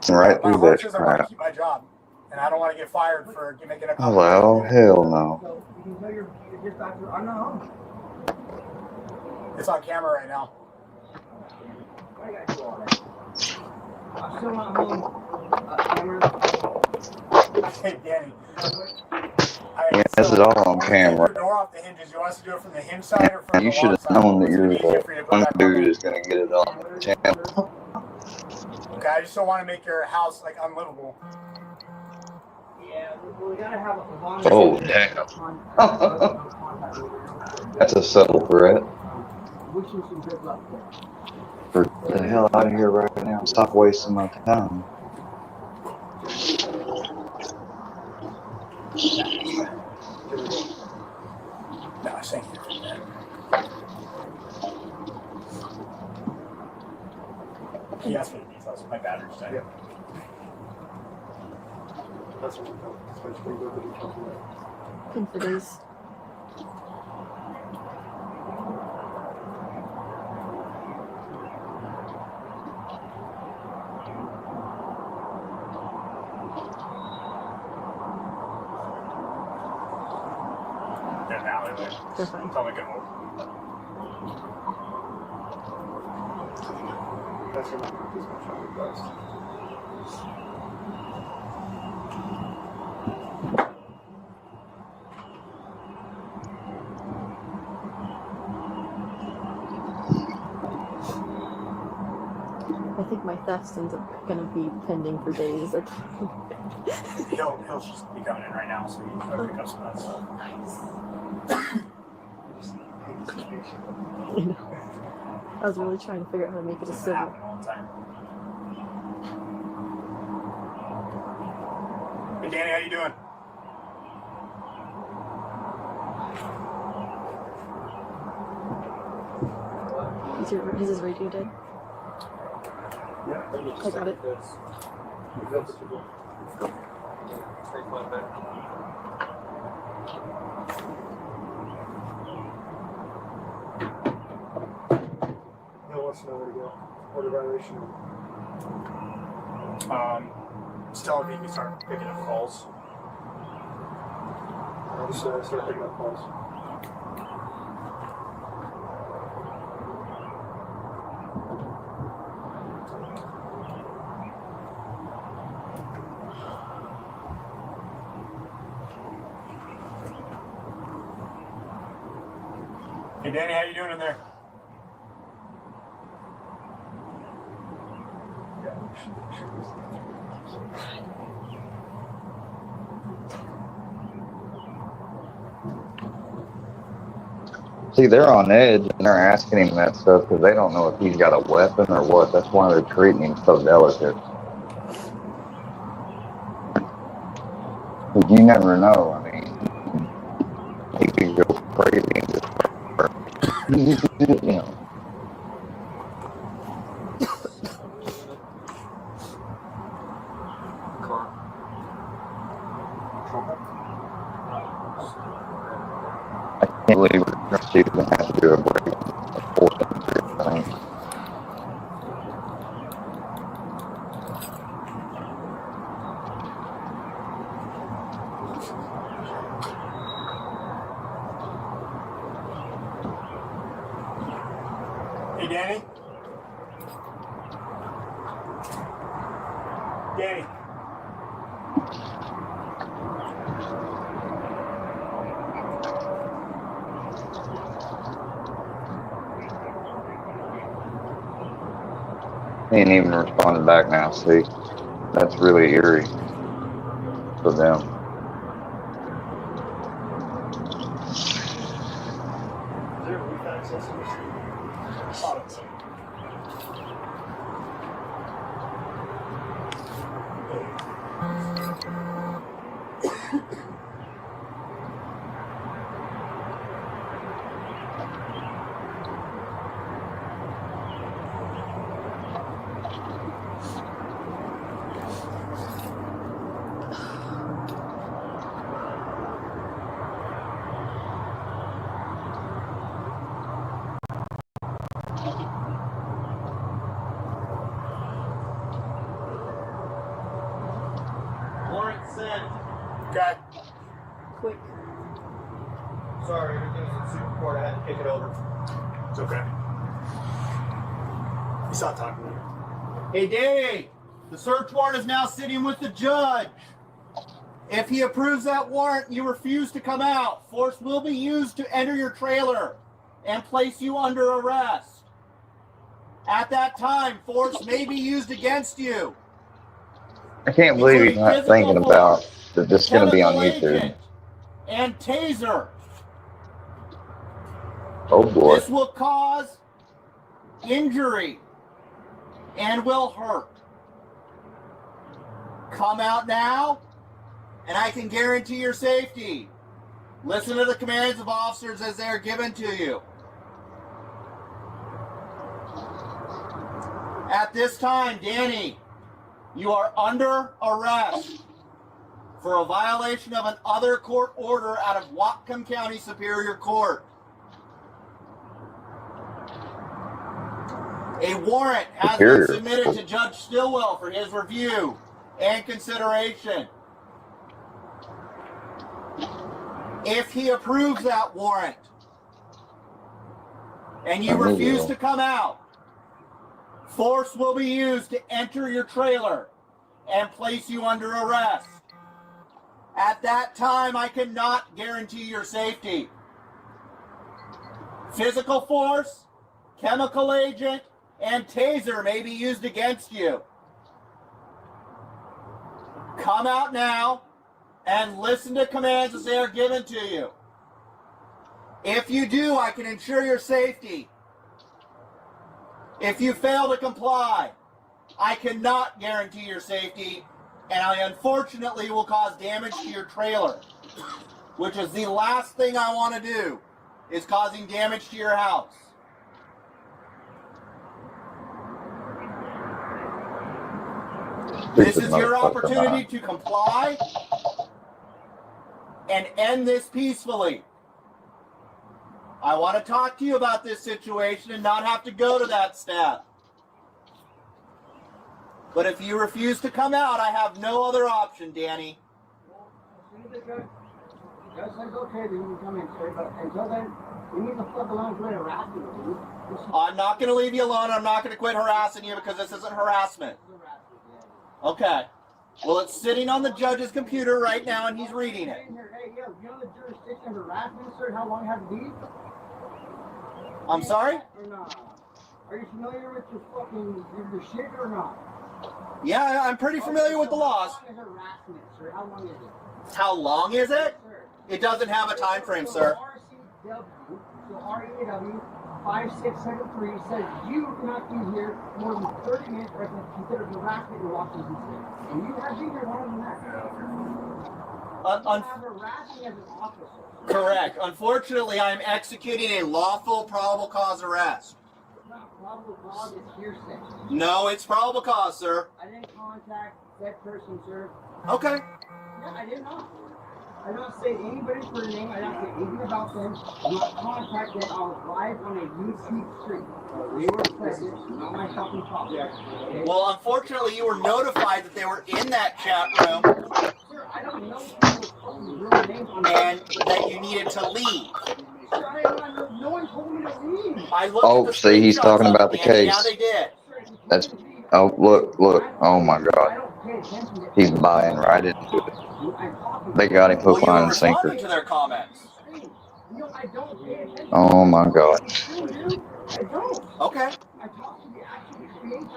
Right through that I want to crap. keep my job, and I don't want to get fired for making a I was like, oh hell no. It's on camera right now. I'm still not home. Hey, Danny. Yeah, this is all on camera. Door off the hinges. You want us to do it from the hinge side or from You the should have side? known that you're the one dude is going to get it on the channel. Okay, I just don't want to make your house like unlivable. Yeah, we gotta have a Oh damn. That's a subtle threat. For the hell out of here right now. Stop wasting my time. No, thank you. He asked for the details. My battery's dead. Yeah. That's what we go. That's what we go to the details. Pin for days. They're in the alleyway. They're fine. Tell me good one. That's your number. This much on the bus. I think my theft ends up gonna be pending for days. He'll just be coming in right now, so you can pick up some of that stuff. I know. I was really trying to figure out how to make it a civil. All the time. Hey Danny, how you doing? Is his radio dead? Yeah, I got it. He wants to know where to go. Order violation. Just tell him he can start picking up calls. I'll just start picking up calls. Hey Danny, how you doing in there? See, they're on edge and they're asking him that stuff because they don't know if he's got a weapon or what. That's why they're treating him so delicate. But you never know. I mean, he could go crazy and just, you know. I can't believe we're going to see them have to do a break and force them to do things. Hey Danny? Danny? He ain't even responding back now, see? That's really eerie for them. Is there a roof access in this? Warrant sent. Okay. Quick. Sorry, everything's in super court. I had to kick it over. It's okay. He's not talking to you. Hey, Danny, the search warrant is now sitting with the judge. If he approves that warrant and you refuse to come out, force will be used to enter your trailer and place you under arrest. At that time, force may be used against you. I can't believe he's not thinking about that this is going to be on YouTube. And taser. Oh boy. This will cause injury and will hurt. Come out now, and I can guarantee your safety. Listen to the commands of officers as they are given to you. At this time, Danny, you are under arrest for a violation of an other court order out of Whatcom County Superior Court. A warrant has been submitted to Judge Stillwell for his review and consideration. If he approves that warrant and you refuse to come out, force will be used to enter your trailer and place you under arrest. At that time, I cannot guarantee your safety. Physical force, chemical agent, and taser may be used against you. Come out now and listen to commands as they are given to you. If you do, I can ensure your safety. If you fail to comply, I cannot guarantee your safety, and I unfortunately will cause damage to your trailer, which is the last thing I want to do, is causing damage to your house. This is your opportunity to comply and end this peacefully. I want to talk to you about this situation and not have to go to that step. But if you refuse to come out, I have no other option, Danny. Well, as soon as the judge says okay, then you can come in, sir. But until then, you need to fuck along and quit harassing me. I'm not going to leave you alone. I'm not going to quit harassing you because this isn't harassment. Okay. Well, it's sitting on the judge's computer right now, and he's reading it. Hey, yo, you know the jurisdiction of harassment, sir? How long have you been? I'm sorry? Or not? Are you familiar with your shit or not? Yeah, I'm pretty familiar with the laws. How long is harassment, sir? How long is it? How long is it? Sir. It doesn't have a time frame, sir. RCW, so REW 5673 says you cannot be here more than 30 minutes or it's considered harassment in Washington State. And you have been here longer than that. You have harassing as an officer. Correct. Unfortunately, I'm executing a lawful probable cause arrest. It's not probable cause, it's hearsay. No, it's probable cause, sir. I didn't contact that person, sir. Okay. Yeah, I did not. I don't say anybody's per name. I don't say anything about them. I'm not contacted. I was live on a YouTube stream. They were present, not my fucking property. Okay? Well, unfortunately, you were notified that they were in that chat room. Sir, I don't know people's fucking real names on and that you needed to leave. Sir, no one told me to leave. I looked at the see, he's screenshots talking of about it, the Danny. case. Yeah, they did. That's, oh, look. Oh my God. He's buying right into it. They got him hook, line, and sinker. To their comments. Oh my God. Okay.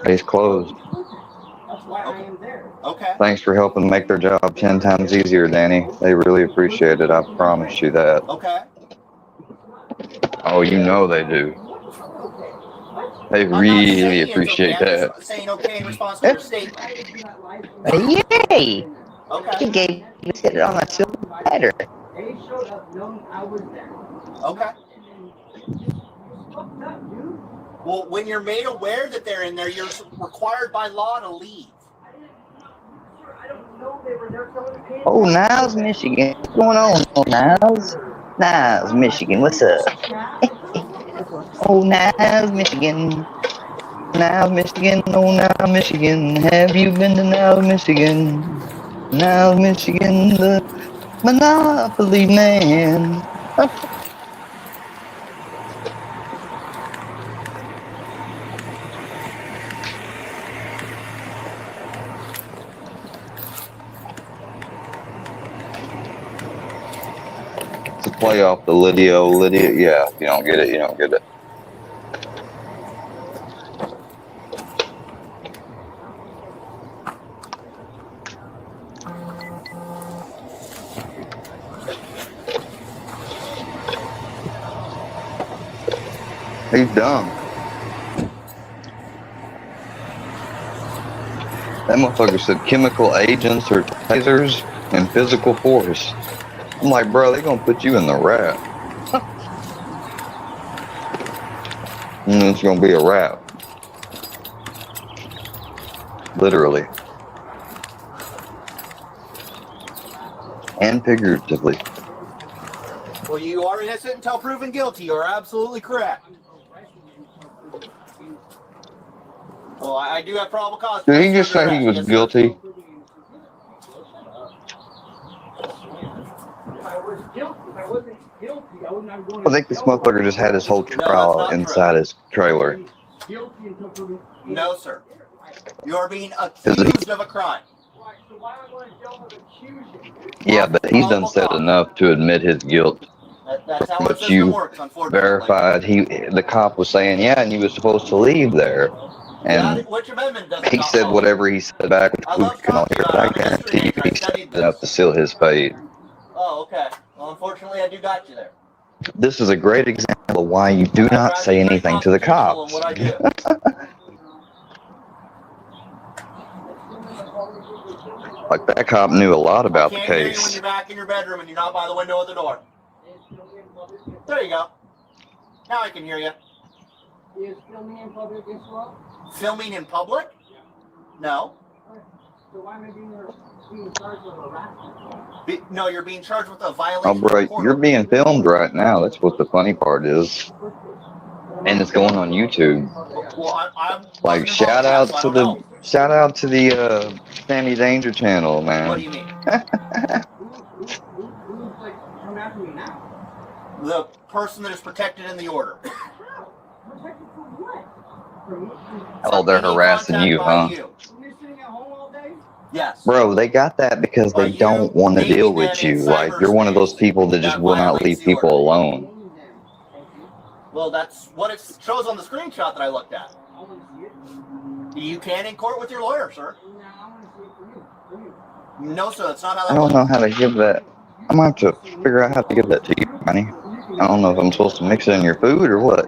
Case closed. That's why I am there. Okay. Thanks for helping make their job 10 times easier, Danny. They really appreciate it. I promise you that. Okay. Oh, you know they do. They really appreciate that. I'm saying okay in response to your statement. Yay! Okay. He gave you it on a silver platter. They showed up knowing I was there. Okay. Fucked up, dude. Well, when you're made aware that they're in there, you're required by law to leave. I don't know they were there telling the kids. Oh, Niles, Michigan. What's going on, Niles? Niles, Michigan. What's up? Oh, Niles, Michigan. Niles, Michigan. Oh, Niles, Michigan. Have you been to Niles, Michigan? Niles, Michigan, the Monopoly man. It's a play off the Lydia. Yeah, if you don't get it, you don't get it. He's dumb. That motherfucker said chemical agents or tasers and physical force. I'm like, bro, they gonna put you in the rap. And it's gonna be a rap. Literally. And figuratively. Well, you are innocent until proven guilty. You're absolutely correct. Well, I do have probable cause. Did he just say he was guilty? I think this motherfucker just had his whole trial inside his trailer. No, sir. You are being accused of a crime. Yeah, but he's done said enough to admit his guilt. That's how the But system you works, unfortunately. verified the cop was saying, yeah, and you was supposed to leave there. And Which amendment does it he not said follow? whatever he said back, which we can all hear, but I guarantee you he said enough to seal his fate. Oh, okay. Well, unfortunately, I do got you there. This is a great example of why you do not say anything to the cops. What I do. Like that cop knew a lot about the Can't hear you when case. you're back in your bedroom and you're not by the window of the door. There you go. Now I can hear you. Is filming in public as well? Filming in public? No. So why am I being charged with harassment? No, you're being charged with a Oh, violation bro, of court you're order. being filmed right now. That's what the funny part is. And it's going on YouTube. Well, I Like, wasn't involved in that, so I don't know. shout out to the Sammy Danger channel, man. What do you mean? Who's like coming after me now? The person that is protected in the order. Protected for what? Oh, they're Any harassing contact you, by huh? you. You're sitting at home all day? Yes. Bro, they got that because By they don't you want to naming deal them with in you. Like, you're one of those people that just that will not violates leave the people order. alone. Well, that's what it shows on the screenshot that I looked at. You can in court with your lawyer, sir. No, sir, that's not how I that don't know works. how to give that. I'm gonna have to figure out how to give that to you, honey. I don't know if I'm supposed to mix it in your food or what.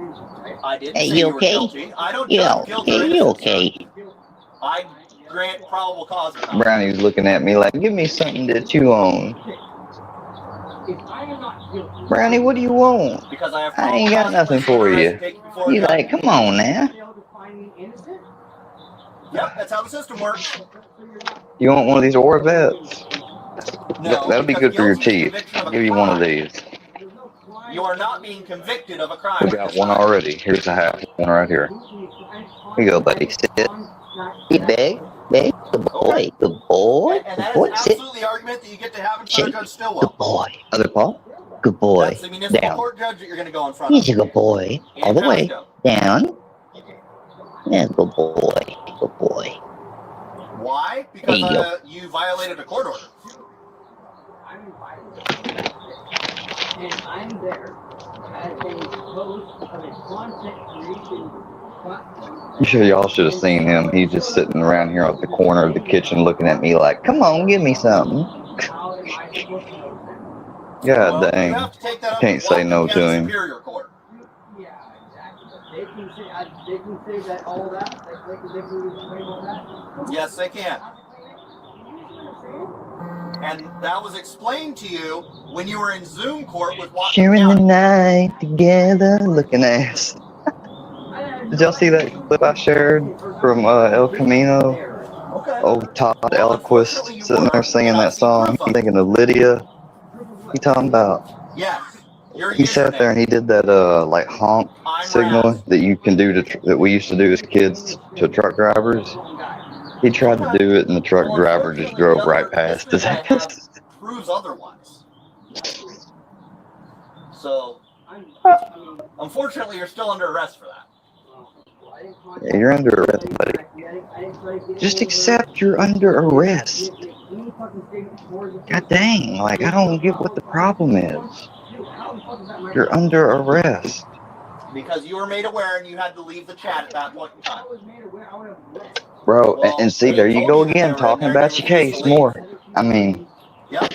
I didn't Hey, say you you were okay? guilty. I don't You judge guilt or okay? You innocence, okay? sir. I grant probable cause. or not. Brownie's looking at me like, give me something that you own. Brownie, what do you want? Because I have I ain't probable got cause to nothing place you for under arrest you. and take you before a You judge. like, come on now. Yep, that's how the system works. You want one of these Orvets? No, That'll be because good for your guilty is teeth. conviction of I'll a give you one of crime. these. You are not being convicted of a crime We at got this one time. already. Here's a half one right here. Here you go, buddy. Sit. Sit big, big, good boy, good boy, And good that is boy. Sit, absolutely the argument that you get to have in front sit, of Judge good Stillwell. boy. Other paw, good boy. That's the municipal Down. court judge that you're going to go in front He's of. a good boy. All In the way. Pasco. Down. Yeah, good boy, good boy. Why? There Because you go. you violated a court order. And I'm there as a host of a content creation platform. You sure y'all should have seen him. He's just sitting around here at the corner of the kitchen looking at me like, come on, give me something. How am I supposed to know that? God Well, dang. you have to take that up Can't with say Whatcom no County to him. Superior Court. Yeah, exactly. They can say that all that. They can claim all that. Yes, they can. And that was explained to you when you were in Zoom court with Whatcom Sharing the County. night together, looking ass. Did y'all see that clip I shared from El Camino? Okay. Old Todd Well, Elquist unfortunately, you sitting were, there singing and I've that seen song. proof of I'm it. thinking of Lydia. He talking about. Yes. Your He sat there username. and he did that like honk I'm signal Raz. that you can do that we used to do as kids to truck drivers. He tried to do it and the truck Well, driver just unfortunately, drove the right other past his history that I have ass. proves otherwise. So, unfortunately, you're still under arrest for that. Yeah, you're under arrest, buddy. Just accept you're under arrest. God dang, like I don't get what the problem is. You're under arrest. Because you were made aware and you had to leave the chat at that point in time. Bro, Well, and see, they there you told go you that they again, were in talking there and about you your refused case to leave. more. I mean, Yep.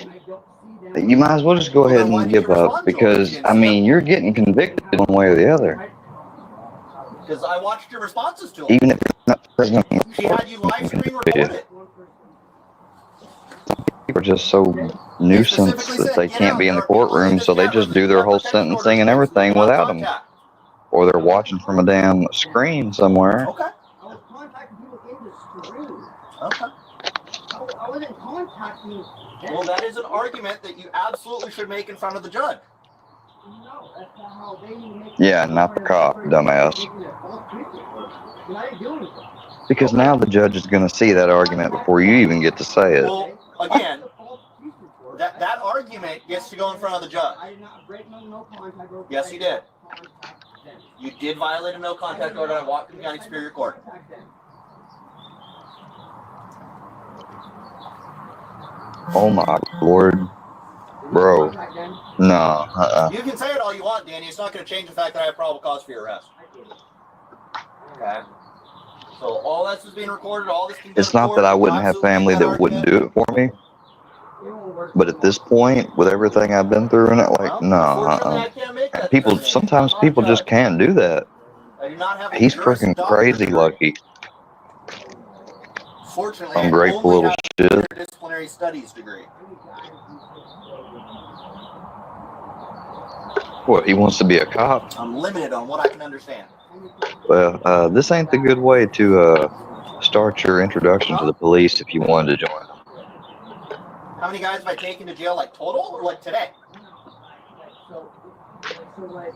you might as well just go Well, ahead then why and did you give up respond to him if you because, didn't I see mean, him? you're getting convicted one way or the other. Because I watched your responses to him. Even if you're not present in She court, had you live you can stream be recorded. People are just so They nuisance specifically that said, they get can't out. be in There the are people in courtroom, this so they chat room just that do you their have whole protected orders sentencing and against. everything Do not without them. contact. Or they're watching from a damn screen somewhere. Okay. I was contacting people in the stream. Okay. I wasn't contacting them. Well, that is an argument that you absolutely should make in front of the judge. No, that's not how they make Yeah, not the cop, dumbass. I didn't do anything. Because now the judge is going to see that argument before you even get to say it. Well, again, that argument gets to go in front of the judge. I did not break no contact order. Yes, you did. You did violate a no contact order at Whatcom County Superior Court. Oh my lord. Bro. No, You can say it all you want, Danny. It's not going to change the fact that I have probable cause for your arrest. Okay. So all this is being recorded. All this can be It's not that I wouldn't have family that wouldn't do it for me. But at this point, with everything I've been through and it, like, no, people, sometimes people just can't do that. I do not have a He's Juris freaking Doctor crazy degree. lucky. Fortunately, I Ungrateful only little have shit. a disciplinary studies degree. What, he wants to be a cop? I'm limited on what I can understand. Well, this ain't the good way to Start your introduction to the police if you wanted to join. How many guys have I taken to jail, like total or like today? So like,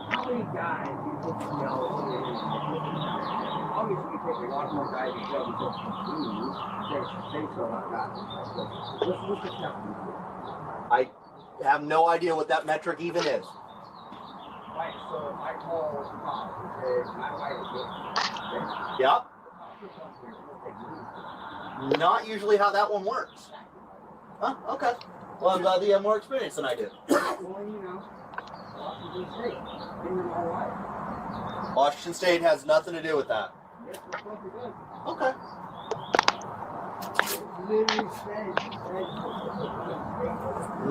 how many guys do you think you know? Obviously, you take a lot more guys to jail because they still not got it. What's the count? I have no idea what that metric even is. Right, so if I call my wife, Yeah. Not usually how that one works. Huh? Okay. Well, I'm glad that you have more experience than I do. well, you know, Washington State, in my wife. Washington State has nothing to do with that. Yes, the fuck it does. Okay. Literally says.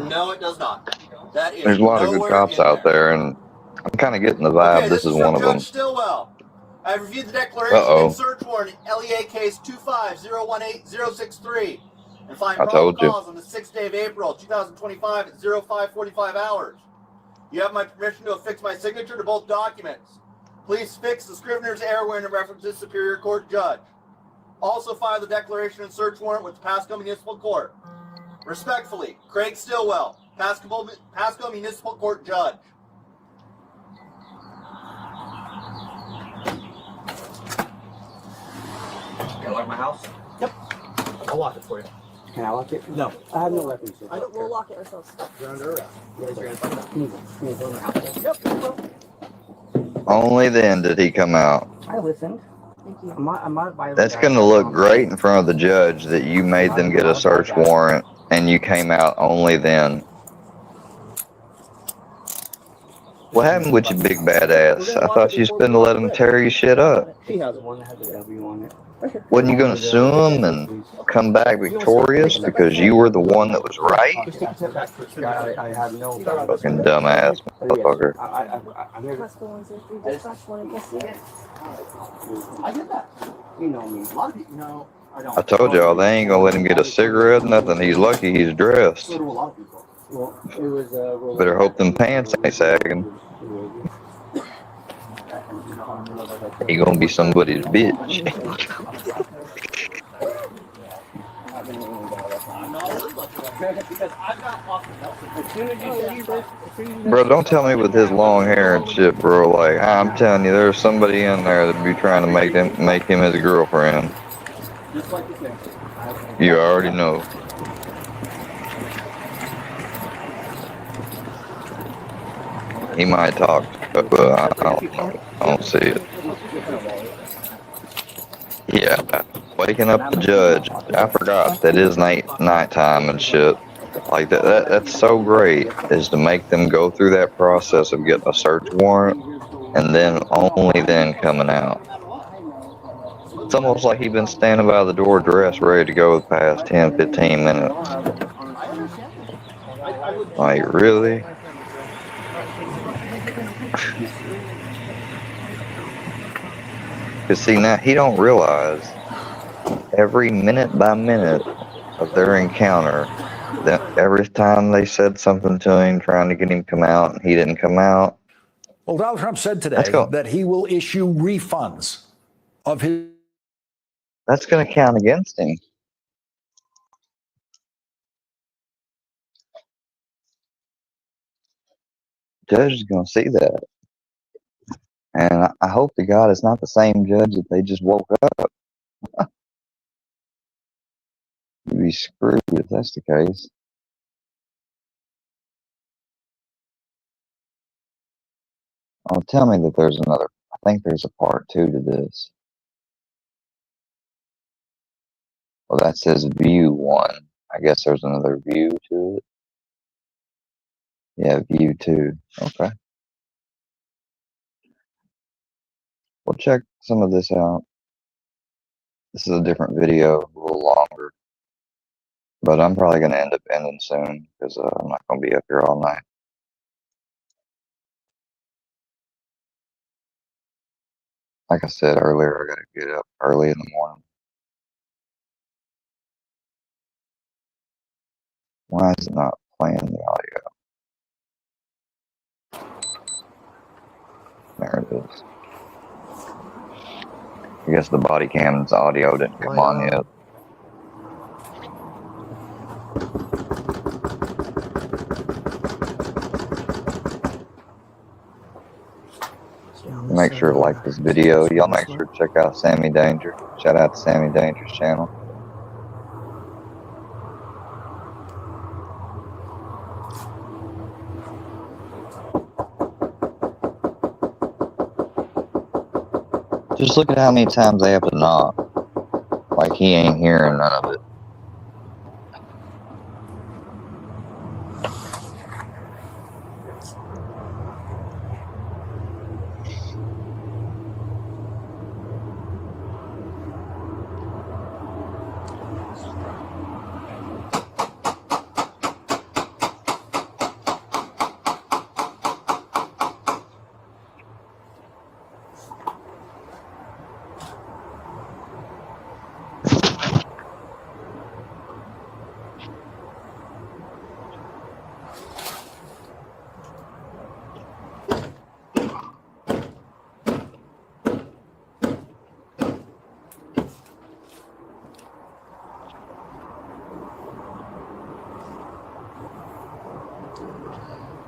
No, it does not. That is There's a lot of good nowhere cops in out there, and I'm kind of getting the vibe Okay, this is from one of Judge them. Stillwell. I have reviewed the declaration Uh-oh. and search warrant LEA case 25018-063 and find I probable told you. cause on the 6th day of April 2025 at 0545 hours. You have my permission to affix my signature to both documents. Please fix the scrivener's error when it references Superior Court Judge. Also file the declaration and search warrant with the Pasco Municipal Court. Respectfully, Craig Stillwell, Pasco Municipal Court Judge. You lock my house? Yep. I'll lock it for you. Can I lock it? No. I have no weapons. We'll lock it ourselves. You're under arrest. Yep. Only then did he come out. I listened. Thank you. I'm not violating. That's going to look great in front of the judge that you made them get a search warrant and you came out only then. What happened with your big bad ass? I thought you was going to let him tear your shit up. He has one that has a W on it. Wasn't you going to sue him and come back victorious because you were the one that was right? I have no. Fucking dumbass motherfucker. I'm here. Pasco 103, dispatch 1 in custody. I get that. You know me. A lot of people know. I told y'all they ain't gonna let him get a cigarette, nothing. He's lucky he's dressed. So do a lot of people. Well, it was. Better hope them pants ain't sagging. He gonna be somebody's bitch. Bro, don't tell me with his long hair and shit, bro. Like, I'm telling you, there's somebody in there that be trying to make him his girlfriend. You already know. He might talk, but I don't see it. Yeah, waking up the judge. I forgot that is nighttime and shit. Like that's so great, is to make them go through that process of getting a search warrant and then only then coming out. It's almost like he's been standing by the door dressed, ready to go the past 10, 15 minutes. Like, really? Because see, now he don't realize every minute by minute of their encounter, that every time they said something to him trying to get him to come out and he didn't come out. Well, Donald Trump said today that he will issue refunds of his. That's going to count against him. Judge is going to see that. And I hope to God it's not the same judge that they just woke up. You'd be screwed if that's the case. Oh, tell me that there's another. I think there's a part 2 to this. Well, that says view 1. I guess there's another view to it. Yeah, view 2. Okay. We'll check some of this out. This is a different video, a little longer. But I'm probably going to end up ending soon because I'm not going to be up here all night. Like I said earlier, I got to get up early in the morning. Why is it not playing the audio? There it is. I guess the body cam's audio didn't come on yet. Make sure to like this video. Y'all make sure to check out Sammy Danger. Shout out to Sammy Danger's channel. Just look at how many times they have to knock. Like he ain't hearing none of it.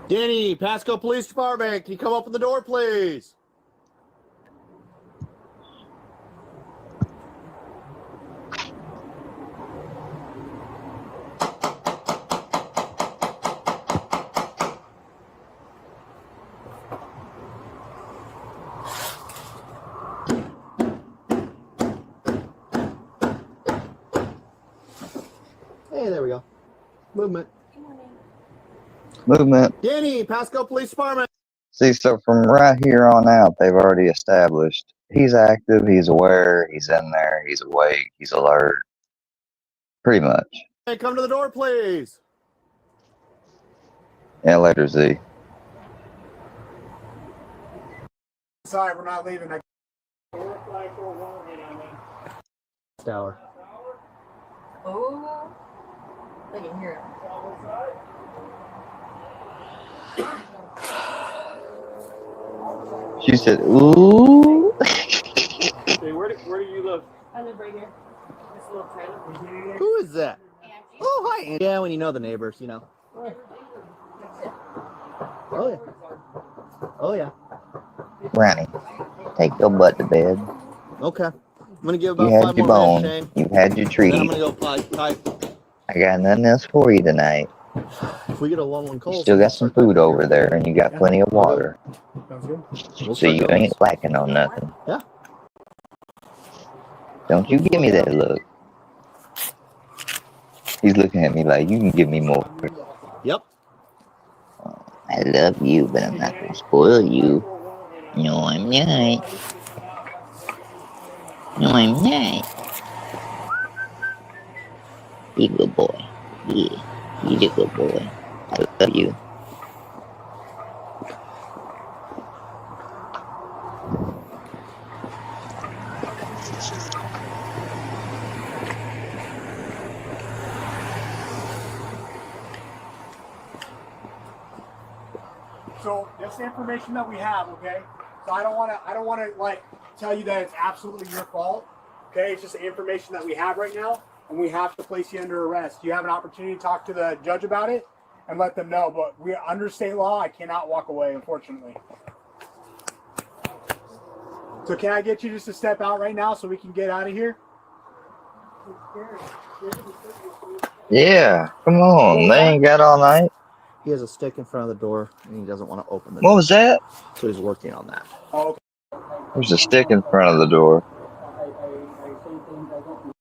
Danny, Pasco Police Department, can you come open the door, please? Hey, there we go. Movement. Movement. Danny, Pasco Police Department. See, so from right here on out, they've already established he's active, he's aware, he's in there, he's awake, he's alert. Pretty much. Hey, come to the door, please. Yeah, letter Z. Sorry, we're not leaving. Tower. Oh, I can hear it. She said, ooh. Hey, where do you live? I live right here. This little trailer. Who is that? Oh, hi, Andy. Yeah, when you know the neighbors, you know. Oh, yeah. Oh, yeah. Ronnie, take your butt to bed. Okay. I'm going to give You about had 5 your more bone. minutes, Shane. You've had your treat. Then I'm going to go type. I got nothing else for you tonight. If we get a 1-1 call, You still got some food over there, and you got plenty of water. Sounds good. So you ain't lacking on nothing. Yeah. Don't you give me that look. He's looking at me like, you can give me more. Yep. I love you, but I'm not going to spoil you. No, I'm not. No, I'm not. You good boy. Yeah, he's a good boy. I love you. So that's the information that we have, okay? So I don't want to like tell you that it's absolutely your fault, okay? It's just the information that we have right now, and we have to place you under arrest. You have an opportunity to talk to the judge about it and let them know, but we under state law, I cannot walk away, unfortunately. So can I get you just to step out right now so we can get out of here? Yeah, come on. They ain't got all night. He has a stick in front of the door, and he doesn't want to open the What door. was that? So he's working on that. Oh, okay. There's a stick in front of the door.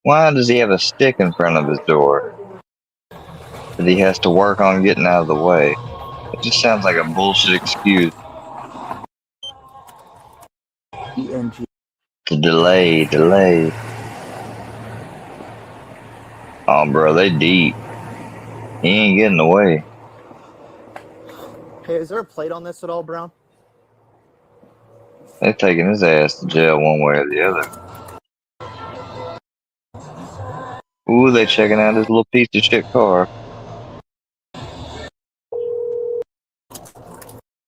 Why does he have a stick in front of his door? That he has to work on getting out of the way. It just sounds like a bullshit excuse. ENG. To delay. Oh, bro, they deep. He ain't getting away. Hey, is there a plate on this at all, Brown? They're taking his ass to jail one way or the other. Ooh, they checking out his little piece of shit car.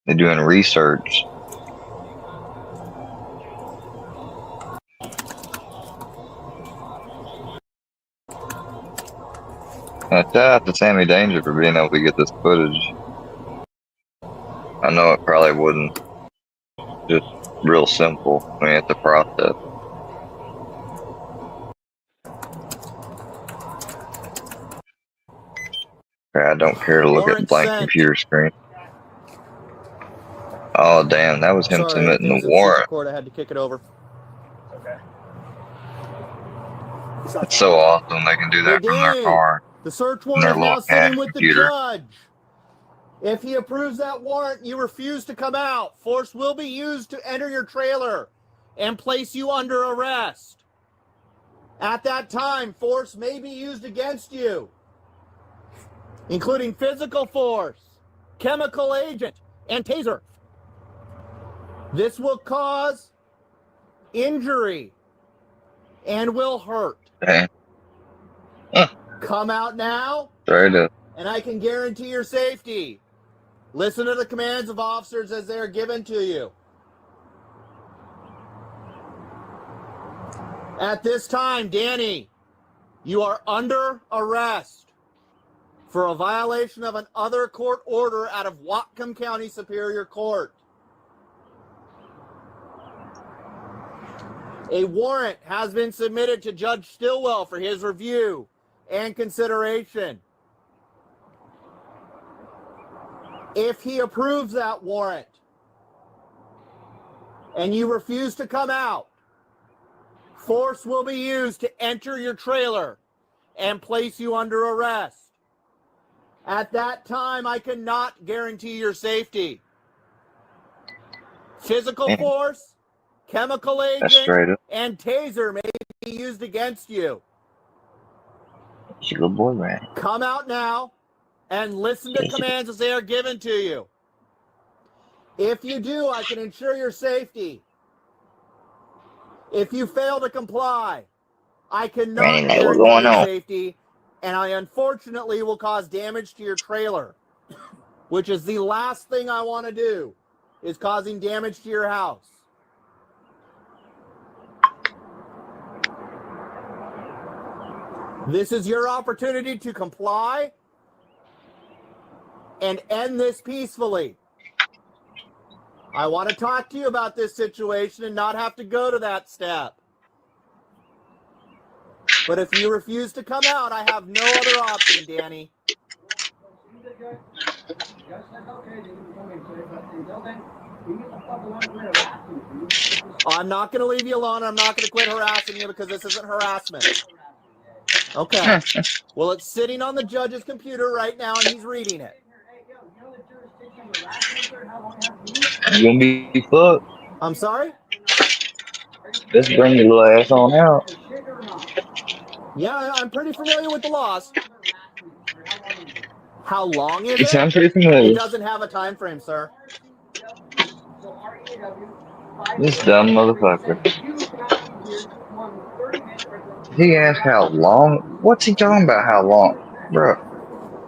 They're doing research. Shout out to Sammy Danger for being able to get this footage. I know it probably wasn't just real simple. I mean, it's a process. I don't care to look at the blank computer screen. Oh, damn, that was him submitting the warrant. Court, I had to kick it over. Okay. It's so awesome they can do that from their car. The search Their warrant is little now sitting with computer. the judge. If he approves that warrant, you refuse to come out. Force will be used to enter your trailer and place you under arrest. At that time, force may be used against you, including physical force, chemical agent, and taser. This will cause injury and will hurt. Damn. Come out now, Straight and I can guarantee your safety. Listen to the commands of officers as they are given to you. At this time, Danny, you are under arrest for a violation of an other court order out of Whatcom County Superior Court. A warrant has been submitted to Judge Stillwell for his review and consideration. If he approves that warrant and you refuse to come out, force will be used to enter your trailer and place you under arrest. At that time, I cannot guarantee your safety. Physical force, chemical agent, and taser may be used against you. It's a good boy, man. Come out now and listen to commands as they are given to you. If you do, I can ensure your safety. If you fail to comply, I cannot guarantee your safety, and I unfortunately will cause damage to your trailer, which is the last thing I want to do, is causing damage to your house. This is your opportunity to comply and end this peacefully. I want to talk to you about this situation and not have to go to that step. But if you refuse to come out, I have no other option, Danny. I'm not going to leave you alone. I'm not going to quit harassing you because this isn't harassment. Okay. Well, it's sitting on the judge's computer right now, and he's reading it. You gonna be fucked? I'm sorry? Just bring your little ass on out. Yeah, I'm pretty familiar with the laws. How long is You it? sound pretty familiar. It doesn't have a time frame, sir. This dumb motherfucker. He asked how long? What's he talking about? How long? Bro,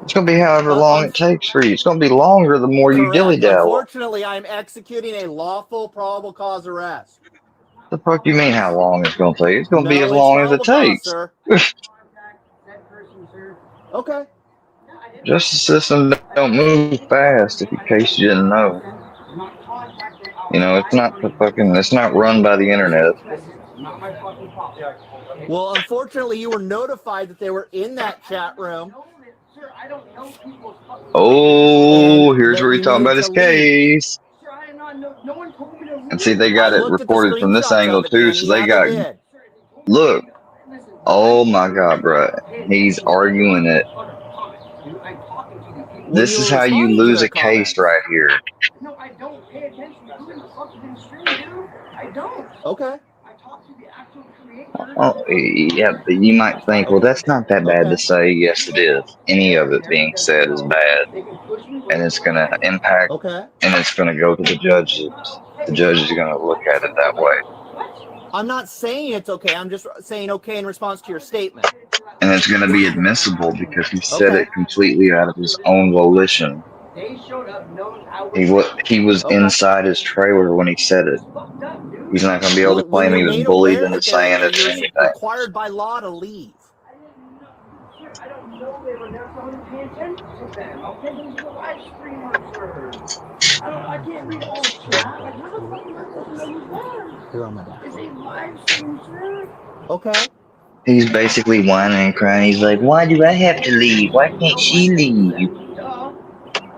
it's going to be however long it takes for you. It's going to be longer the more you dilly-dally. Unfortunately, I'm executing a lawful probable cause arrest. The fuck you mean how long it's going to take? It's going to be as long as it takes. Sir. Okay. Justice system don't move fast, if in case you didn't know. You know, it's not it's not run by the internet. Well, unfortunately, you were notified that they were in that chat room. Oh, here's where he's talking about his case. And see, they got it recorded from this angle too, so they got, look. Oh my God, bro. He's arguing it. This is how you lose a case right here. No, I don't pay attention to who in the fuck is in the stream, dude. I don't. Okay. I talk to the actual creator. Oh, yeah, but you might think, well, that's not that bad to say. Yes, it is. Any of it being said is bad. And it's going to impact, and it's going to go to the judges. The judge is going to look at it that way. I'm not saying it's okay. I'm just saying okay in response to your statement. And it's going to be admissible because he said it completely out of his own volition. He was inside his trailer when he said it. He's not going to be able to claim he was bullied into saying it or anything. Required by law to leave. know they were never somebody paying attention to them. Okay, these are the live streamers, sir. I can't read all the chat. Like, how the fuck am I supposed to know who's there? Who am I? It's a live stream, sir. Okay. He's basically whining and crying. He's like, why do I have to leave? Why can't she leave? Duh.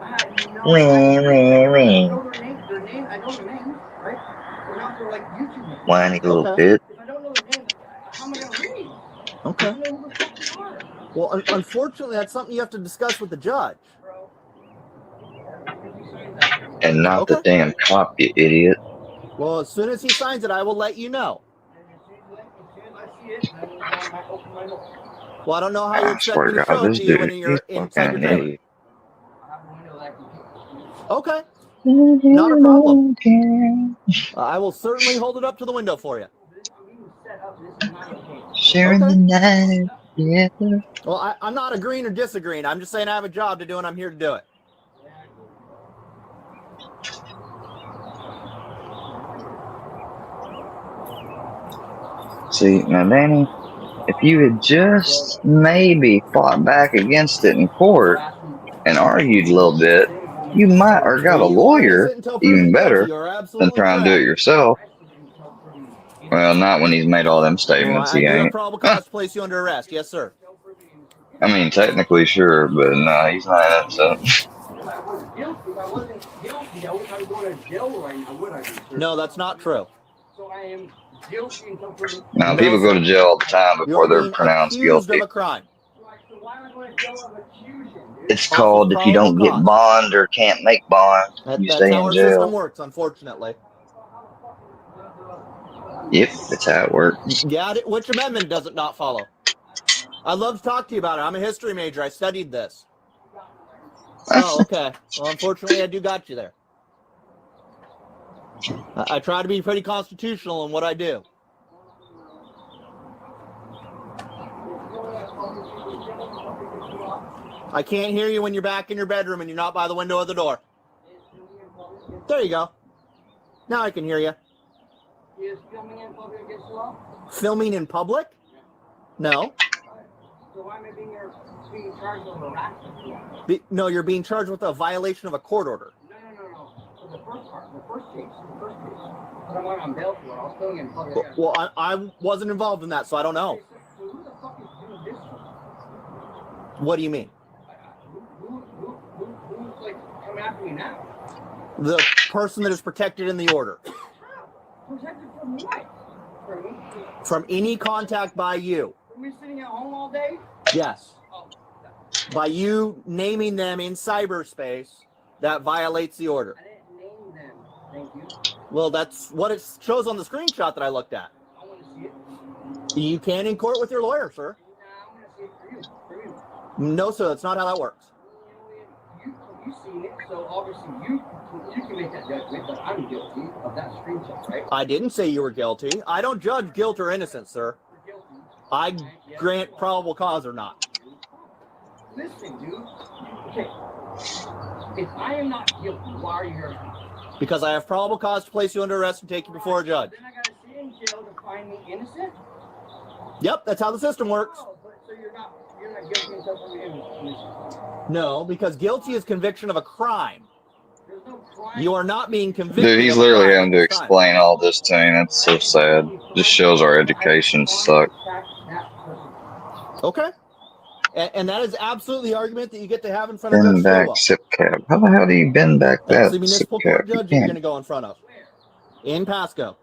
I had no Wah, wah, I wah. know their name, I know their names, right? They're not their like YouTube names. Whiny little Okay. bitch. If I don't know their name, how am I gonna read? Okay. I don't know who the fuck they are. Well, unfortunately, that's something you have to discuss with the judge. And not Okay. the damn cop, you idiot. Well, as soon as he signs it, I will let you know. Well, I don't know how you I expect swear me to to God, show it this to you dude, when he's you're inside your fucking an trailer. idiot. Okay. Not a problem. I will certainly hold it up to the window for you. Sharing Okay. the night, yeah. Well, I'm not agreeing or disagreeing. I'm just saying I have a job to do and I'm here to do it. See, now Danny, if you had just maybe fought back against it in court and argued a little bit, you might, or got a You are lawyer, innocent until even proven guilty. better, You're than absolutely try and do it correct. yourself. Well, not when he's made all them Well, statements, I he do have ain't. probable cause to place you under arrest. Yes, sir. I mean, technically, sure, but no, he's not innocent. If I wasn't guilty, I wouldn't be going to jail right now, would I be, sir? No, that's not true. So I am guilty until proven. Now, No, people go sir. to jail all the time You before are they're being pronounced accused guilty. of a crime. So why am I going to jail of accusation, dude? It's Off of called if you probable don't get cause. bond or can't make bond, you That's stay how in our system jail. works, unfortunately. Yep, that's how it works. Yeah, which amendment does it not follow? I'd love to talk to you about it. I'm a history major. I studied this. Oh, okay. Well, unfortunately, I do got you there. I try to be pretty constitutional in what I do. I can't hear you when you're back in your bedroom and you're not by the window of the door. There you go. Now I can hear you. Is filming in public against the law? Filming in public? No. So why am I being charged with harassment? No, you're being charged with a violation of a court order. No. So the first part, the first case. But I'm on bail for it. I was filming in public. Well, I wasn't involved in that, so I don't know. So who the fuck is doing this? What do you mean? Who's like coming after me now? The person that is protected in the order. Protected from what? From me? From any contact by you. From me sitting at home all day? Yes. Oh. By you naming them in cyberspace, that violates the order. I didn't name them. Thank you. Well, that's what it shows on the screenshot that I looked at. I want to see it. You can in court with your lawyer, sir. Nah, I want to see it for you. No, sir, that's not how that works. You've seen it, so obviously you can make that judgment that I'm guilty of that screenshot, right? I didn't say you were guilty. I don't judge guilt or innocence, sir. You're guilty. I grant probable cause or not. Listen, dude. Okay. If I am not guilty, why are you here? Because I have probable cause to place you under arrest and take you before a judge. Then I gotta sit in jail to find me innocent? Yep, that's how the system works. Oh, but so you're not guilty until proven innocent? No, because guilty is conviction of a crime. There's no crime. You are not being convicted. Dude, he's of a literally crime having to at this time. explain all this to me. That's so sad. Just shows our education sucks. Okay. And that is absolutely the argument that you get to have in front of Bend Judge back, Stilwell. sip cap. How the hell do you bend back That's that the sip municipal cap? court You judge you're going can't. to go in front of. In Pasco.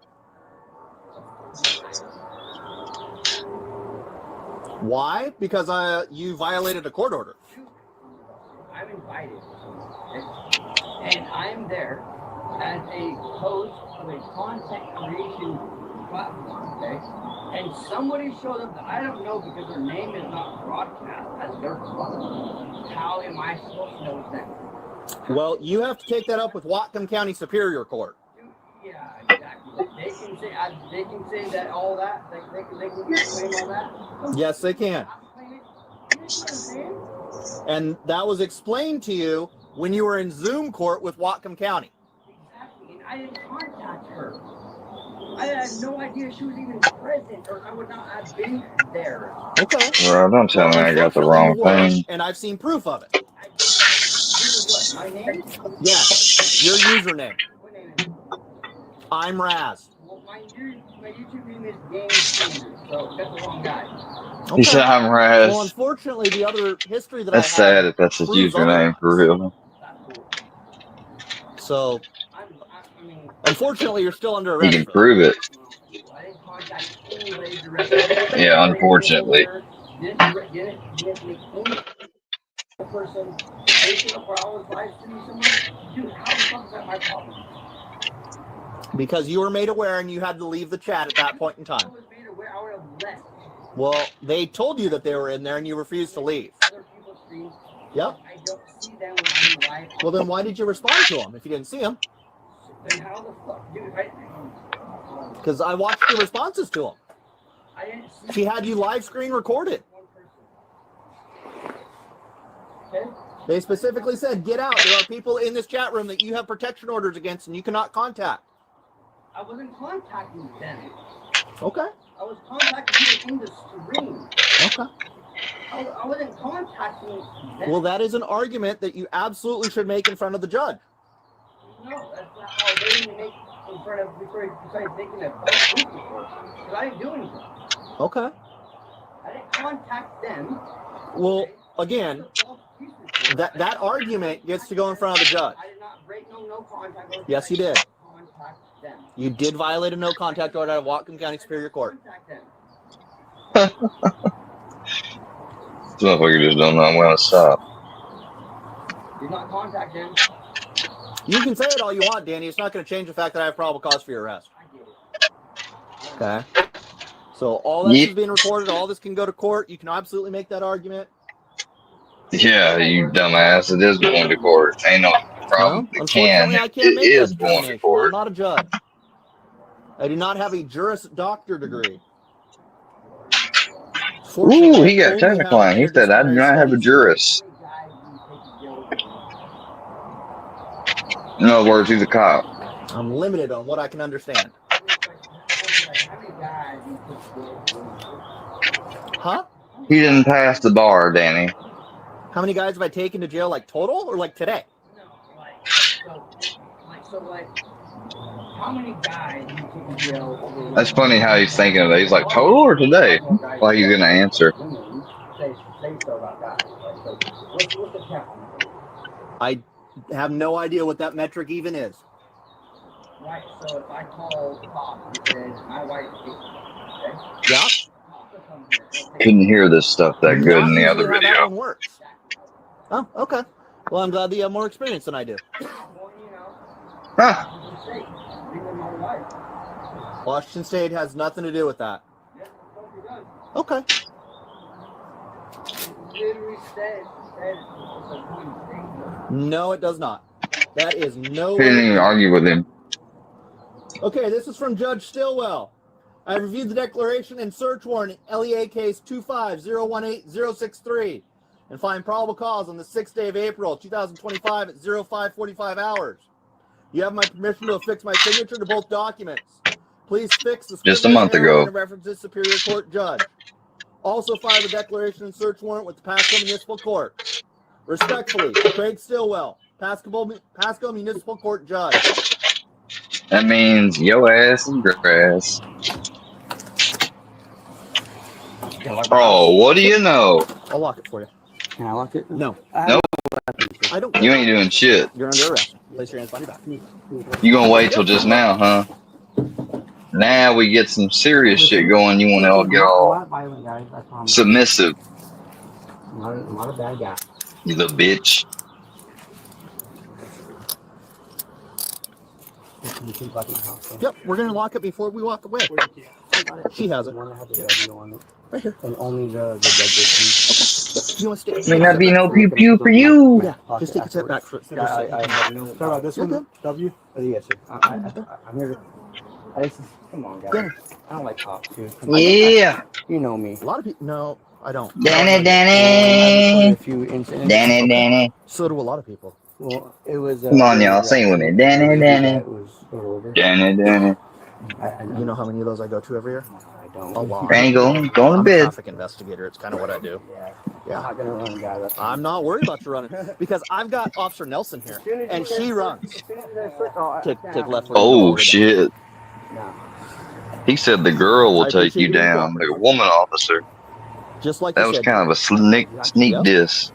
Why? Because you violated a court order. I'm invited, and I'm there as a host of a content creation platform, okay? And somebody showed up that I don't know because their name is not broadcast as their brother. How am I supposed to know it's them? Well, you have to take that up with Whatcom County Superior Court. Yeah, exactly. They can say that all that. They can claim all that. Yes, they can. And that was explained to you when you were in Zoom court with Whatcom County. Exactly, and I didn't contact her. I had no idea she was even present, or I would not have been there. Okay. Bro, don't tell me I got the wrong thing. And I've seen proof of it. What, my name? Yes, your username. What name is it? I'm Raz. Well, my YouTube name is Game Changer, so that's the wrong guy. He said I'm Raz. Well, unfortunately, the other history that That's I have sad if that's his username for real. So, unfortunately, you're still under He arrest. can prove it. Yeah, unfortunately. Because you were made aware and you had to leave the chat at that point in time. Well, they told you that they were in there and you refused to leave. Yep. Well, then why did you respond to them if you didn't see them? Because I watched your responses to them. She had you live screen recorded. They specifically said, get out. There are people in this chat room that you have protection orders against and you cannot contact. I wasn't contacting them. Okay. I was contacting people in the stream. Okay. I wasn't contacting them. Well, that is an argument that you absolutely should make in front of the judge. No, that's not how they even make in front of besides making a false proof report. Because I didn't do anything. Okay. I didn't contact them. Well, again, that argument gets to go in front of the judge. I did not break no contact order. Yes, you did. Contact them. You did violate a no contact order out of Whatcom County Superior Court. This motherfucker just don't know I'm gonna stop. Did not contact them. You can say it all you want, Danny. It's not going to change the fact that I have probable cause for your arrest. Okay. So all this is being recorded. All this can go to court. You can absolutely make that argument. Yeah, you dumbass. It is going to court. Ain't no problem. Well, it can. I can't It make is that going to determination. court. I'm not a judge. I do not have a Juris Doctor degree. Ooh, he got technical line. He said, I do not have a juris. In other words, he's a cop. I'm limited on what I can understand. Huh? He didn't pass the bar, Danny. How many guys have I taken to jail, like total or like today? How many guys you took to jail? That's funny how he's thinking of it. He's like, total or today? Like he's going to answer. I have no idea what that metric even is. Right, so if I call Pop and said, my wife is Yeah. Couldn't hear this stuff that good in the other How that video. one works. Oh, okay. Well, I'm glad that you have more experience than I do. Huh. Washington State has nothing to do with that. Okay. No, it does not. That is no. He didn't even argue with him. Okay, this is from Judge Stillwell. I reviewed the declaration and search warrant LEA case 25018-063 and find probable cause on the 6th day of April 2025 at 05:45 hours. You have my permission to affix my signature to both documents. Please fix the Just a month ago. references Superior Court Judge. Also file the declaration and search warrant with the Pasco Municipal Court. Respectfully, Craig Stillwell, Pasco Municipal Court Judge. That means yo ass and grass. Oh, what do you know? I'll lock it for you. Can I lock it? No. Nope. I don't. You ain't doing shit. You're under arrest. Place your hands behind your back. You gonna wait till just now, huh? Now we get some serious shit going. You want to get all submissive. I'm not a bad guy. You little bitch. Yep, we're gonna lock it before we walk away. She has it. Right here. And only the judges. Okay. You want to stay? May not be no pew pew for you. Yeah, just take a step back for it. Yeah, I have no. Sorry about this one. W. Yes, sir. I'm here to. Come on, guys. I don't like cops, dude. Yeah. You know me. A lot of people. No, I don't. Danny. Danny. So do a lot of people. Well, it was. Come on, y'all. Sing with me. Danny. Danny. Danny. You know how many of those I go to every year? I don't. A lot. Granny, going to I'm a bed. traffic investigator. It's kind of what I do. Yeah. I'm not gonna run, guys. I'm not worried about you running because I've got Officer Nelson here, and he runs. Take left where you go all Oh the way down. shit! He said the girl will I take appreciate you you being down. The cooperative. woman officer. Just like That you was said. kind of a sneak Yep. diss.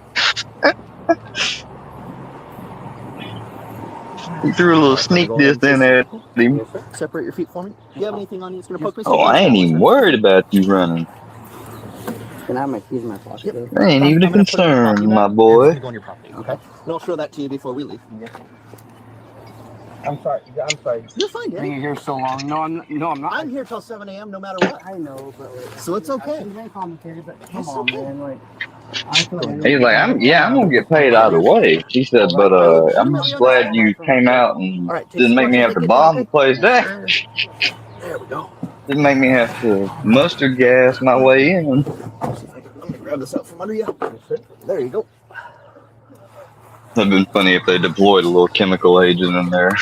He threw a little sneak Go ahead diss and in say, at him. separate your feet for me. Do you have anything on you that's going to poke me? Oh, I ain't even worried about you running. Can I have my keys in my pocket? Yep. That ain't even a I'm going to put it in your property concern, bag, my and it's boy. going to go in your property, okay? And I'll show that to you before we leave. I'm sorry. I'm sorry. You're fine, Danny. Being here so long. No, I'm not. I'm here till 7 a.m. no matter what. I know, but like, So it's okay. It's very complicated, but come It's on, okay. man. Like, I feel like He's like, I'm gonna get paid either way. She said, but I I'm just legitimately glad understand. you came out and All right, take didn't some make more me till have they to get down, bomb the okay? place down. There we go. Didn't make me have to mustard gas my way in. I'm going to grab this out from under you. There you go. It'd been funny if they deployed a little chemical agent in there.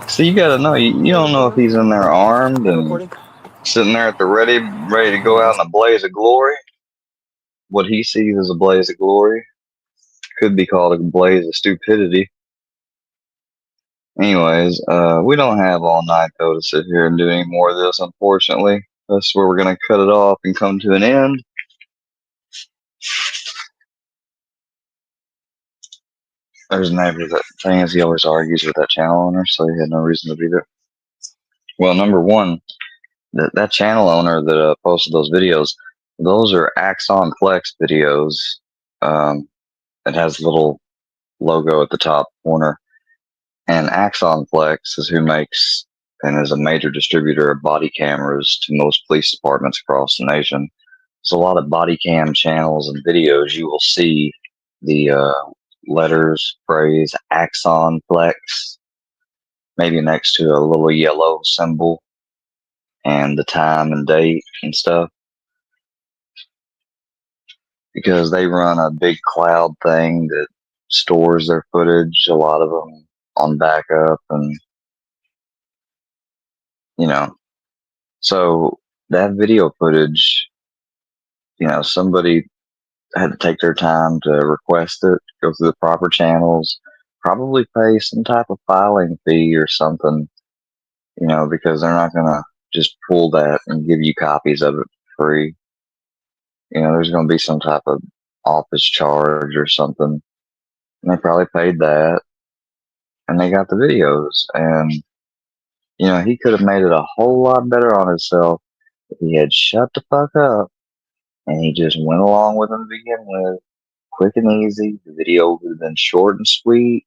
So you gotta know, you don't know if he's in there armed and sitting there at the ready to go out in a blaze of glory. What he sees as a blaze of glory could be called a blaze of stupidity. Anyways, we don't have all night though to sit here and do any more of this, unfortunately. That's where we're gonna cut it off and come to an end. There's never that thing is he always argues with that channel owner, so he had no reason to be there. Well, number one, that channel owner that posted those videos, those are Axon Flex videos. It has a little logo at the top corner. And Axon Flex is who makes and is a major distributor of body cameras to most police departments across the nation. So a lot of body cam channels and videos, you will see the letters, phrase, Axon Flex, maybe next to a little yellow symbol and the time and date and stuff. Because they run a big cloud thing that stores their footage, a lot of them on backup, and so that video footage, somebody had to take their time to request it, go through the proper channels, probably pay some type of filing fee or something, because they're not gonna just pull that and give you copies of it for free. There's gonna be some type of office charge or something. And they probably paid that, and they got the videos. And, he could have made it a whole lot better on himself if he had shut the fuck up and he just went along with them to begin with. Quick and easy. The video would have been short and sweet.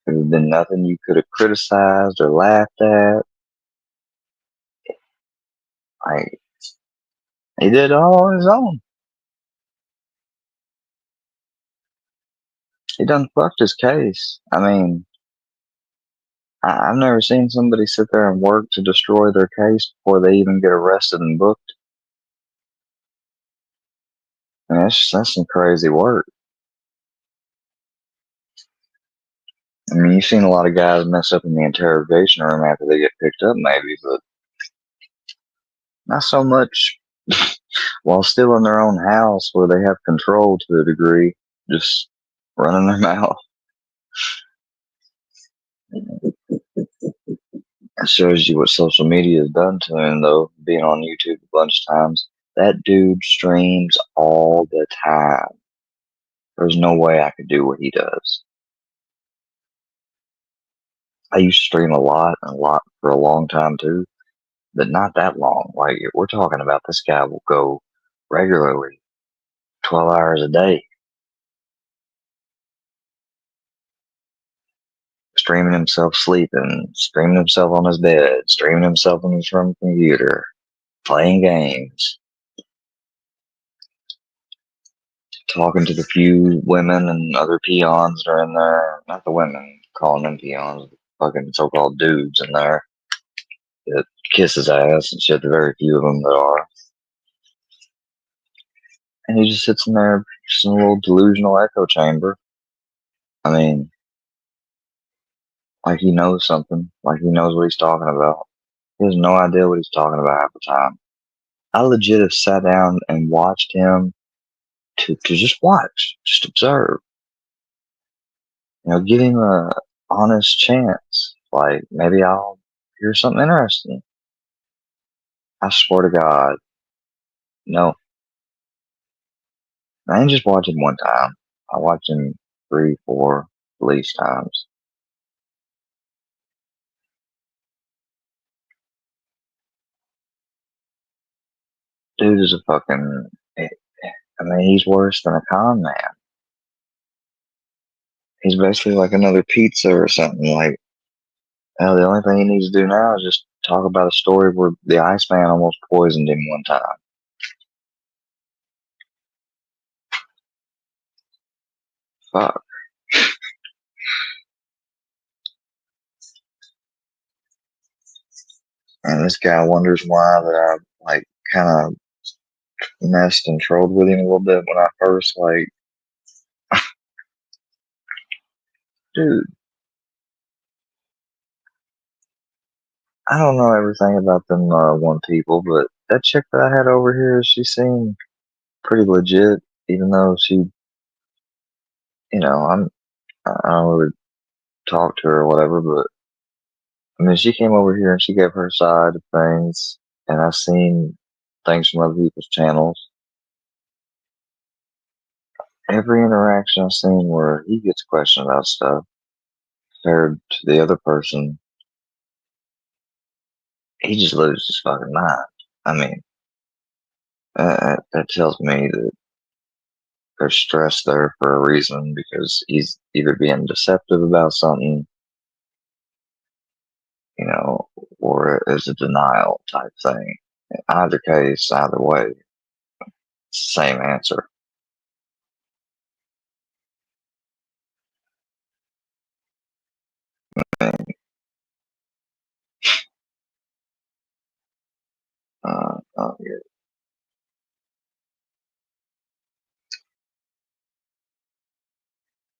There would have been nothing you could have criticized or laughed at. He did it all on his own. He done fucked his case. I mean, I've never seen somebody sit there and work to destroy their case before they even get arrested and booked. I mean, that's some crazy work. I mean, you've seen a lot of guys mess up in the interrogation room after they get picked up, maybe, but not so much while still in their own house where they have control to a degree, just running their mouth. It shows you what social media has done to him, though, being on YouTube a bunch of times. That dude streams all the time. There's no way I could do what he does. I used to stream a lot for a long time too, but not that long. Like, we're talking about this guy will go regularly 12 hours a day, streaming himself sleeping, streaming himself on his bed, streaming himself on his room computer, playing games, talking to the few women and other peons that are in there. Not the women, calling them peons, fucking so-called dudes in there that kiss his ass and shit. The very few of them that are. And he just sits in there, just in a little delusional echo chamber. I mean, Like he knows something. Like he knows what he's talking about. He has no idea what he's talking about half the time. I legit have sat down and watched him to just watch, just observe. You know, give him a honest chance. Like maybe I'll hear something interesting. I swear to God, no. I ain't just watch him one time. I watch him 3, 4, at least times. Dude is a fucking. I mean, he's worse than a con man. He's basically like another pizza or something. Like, hell, the only thing he needs to do now is just talk about a story where the Iceman almost poisoned him one time. Fuck. And this guy wonders why that I, like, kind of messed and trolled with him a little bit when I first, like, dude, I don't know everything about them one people, but that chick that I had over here, she seemed pretty legit, even though she, you know, I don't really talk to her or whatever, but I mean, she came over here and she gave her side of things, and I've seen things from other people's channels. Every interaction I've seen where he gets questioned about stuff compared to the other person, he just loses his fucking mind. I mean, that tells me that there's stress there for a reason because he's either being deceptive about something, you know, or it's a denial type thing. In either case, either way, it's the same answer. Yeah.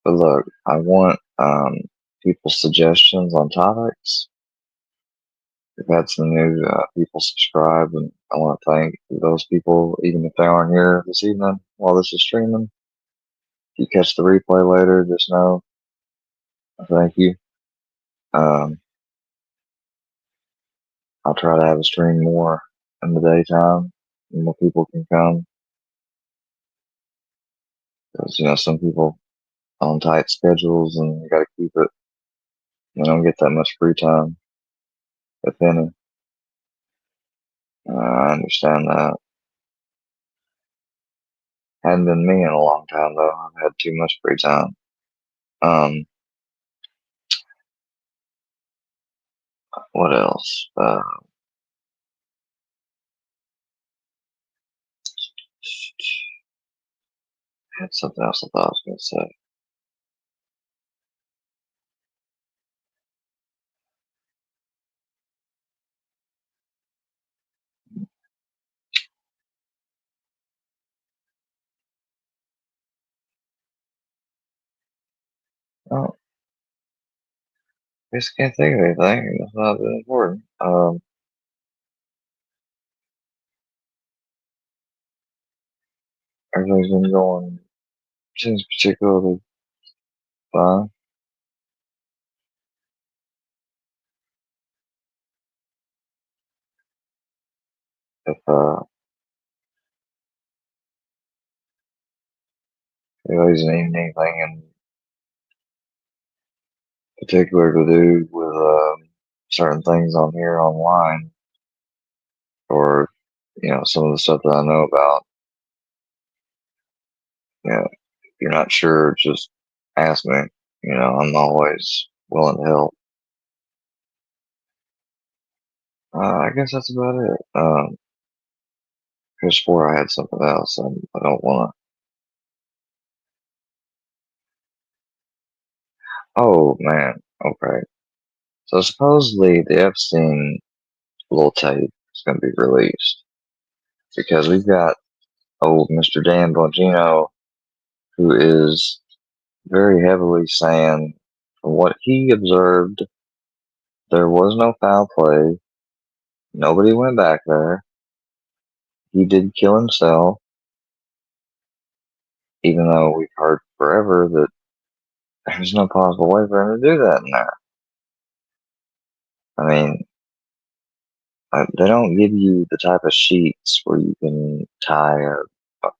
But look, I want people's suggestions on topics. We've had some new people subscribe, and I want to thank those people, even if they aren't here this evening while this is streaming. If you catch the replay later, just know thank you. I'll try to have a stream more in the daytime, and more people can come. Because, you know, some people on tight schedules, and you got to keep it. You don't get that much free time, if any. I understand that. Hadn't been me in a long time though. I've had too much free time. What else? I had something else I thought I was gonna say. Oh, I guess I can't think of anything. That's not that important. Everything's been going since particularly fine. If anybody's needing anything in particular to do with certain things on here online, or you know, some of the stuff that I know about, you know, if you're not sure, just ask me. You know, I'm always willing to help. I guess that's about it. I swore I had something else, and I don't want to. Oh man, okay. So supposedly the Epstein little tape is going to be released because we've got old Mr. Dan Bongino, who is very heavily saying From what he observed, there was no foul play. Nobody went back there. He did kill himself, even though we've heard forever that there's no possible way for him to do that in there. I mean, they don't give you the type of sheets where you can tie like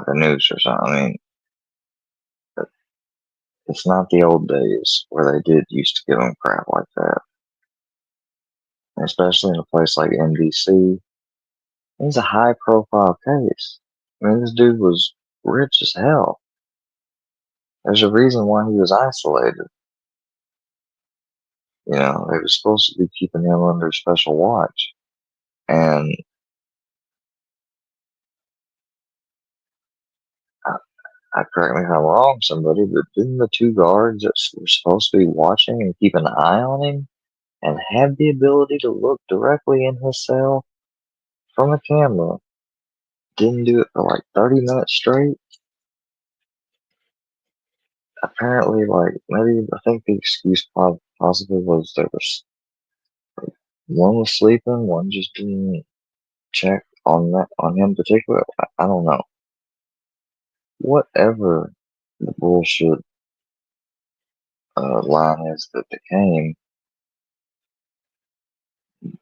a noose or something. I mean, it's not the old days where they did used to give him crap like that. And especially in a place like NBC. It's a high profile case. I mean, this dude was rich as hell. There's a reason why he was isolated. They were supposed to be keeping him under special watch. And I correct me if I'm wrong, somebody, but didn't the two guards that were supposed to be watching and keep an eye on him and have the ability to look directly in his cell from a camera, didn't do it for like 30 minutes straight? Apparently, maybe I think the excuse possibly was there was one was sleeping, one just didn't check on him particular. I don't know. Whatever the bullshit line is that became,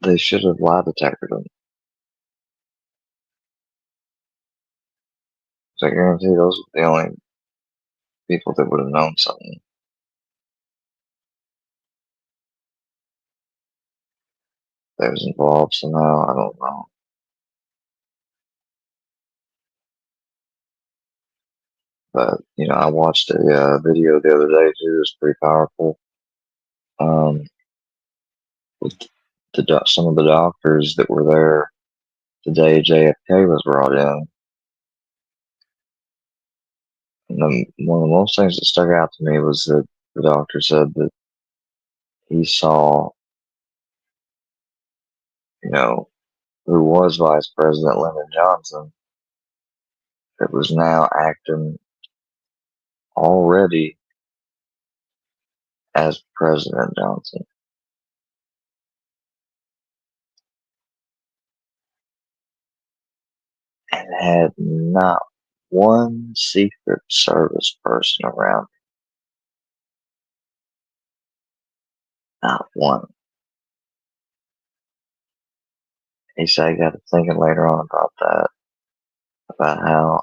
they should have lie detected him. So I guarantee those were the only people that would have known something. That was involved somehow, I don't know. But, I watched a video the other day too. It was pretty powerful. With some of the doctors that were there the day JFK was brought in. And one of the most things that stuck out to me was that the doctor said that he saw, who was Vice President Lyndon Johnson, that was now acting already as President Johnson. And had not one Secret Service person around. Not one. He said he got to thinking later on about that. About how.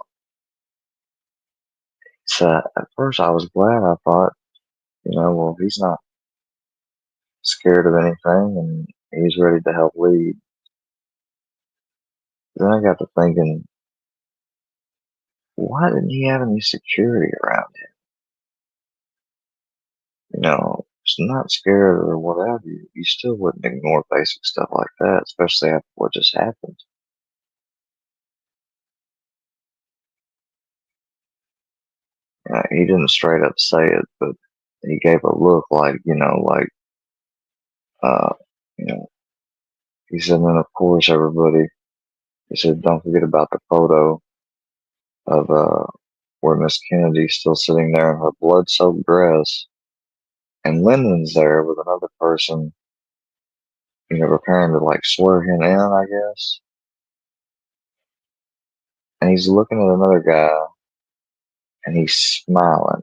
So at first I was glad. I thought, well, he's not scared of anything and he's ready to help lead. Then I got to thinking, why didn't he have any security around him? It's not scared or whatever. You still wouldn't ignore basic stuff like that, especially after what just happened. He didn't straight up say it, but he gave a look uh, you know, he said, and then of course everybody, he said, don't forget about the photo of where Miss Kennedy's still sitting there in her blood-soaked dress, and Lyndon's there with another person, preparing to swear him in, I guess. And he's looking at another guy, and he's smiling.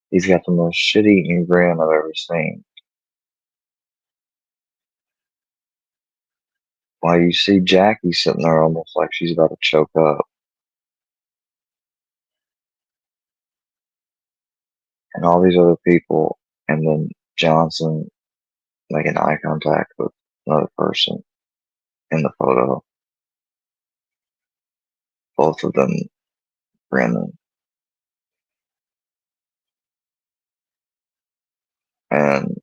He's got the most shit-eating grin I've ever seen. While you see Jackie sitting there almost like she's about to choke up. And all these other people, and then Johnson making eye contact with another person in the photo. Both of them grinning. And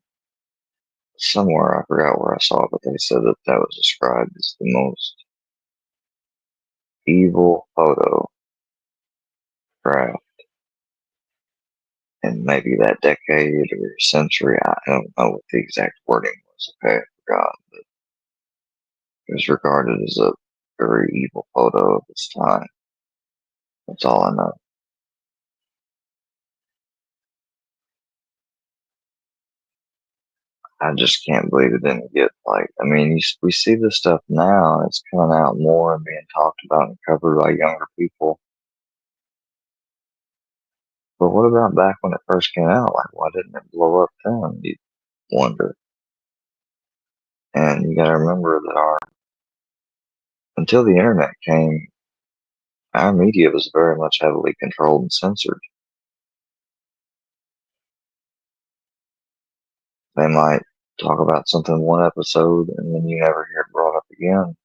somewhere, I forgot where I saw it, but they said that was described as the most evil photo graph in maybe that decade or century. I don't know what the exact wording was. Okay, I forgot. But it was regarded as a very evil photo of its time. That's all I know. I just can't believe it didn't get like. I mean, we see this stuff now. It's coming out more and being talked about and covered by younger people. But what about back when it first came out? Like, why didn't it blow up then? You wonder. And you got to remember that until the internet came, our media was very much heavily controlled and censored. They might talk about something one episode and then you never hear it brought up again,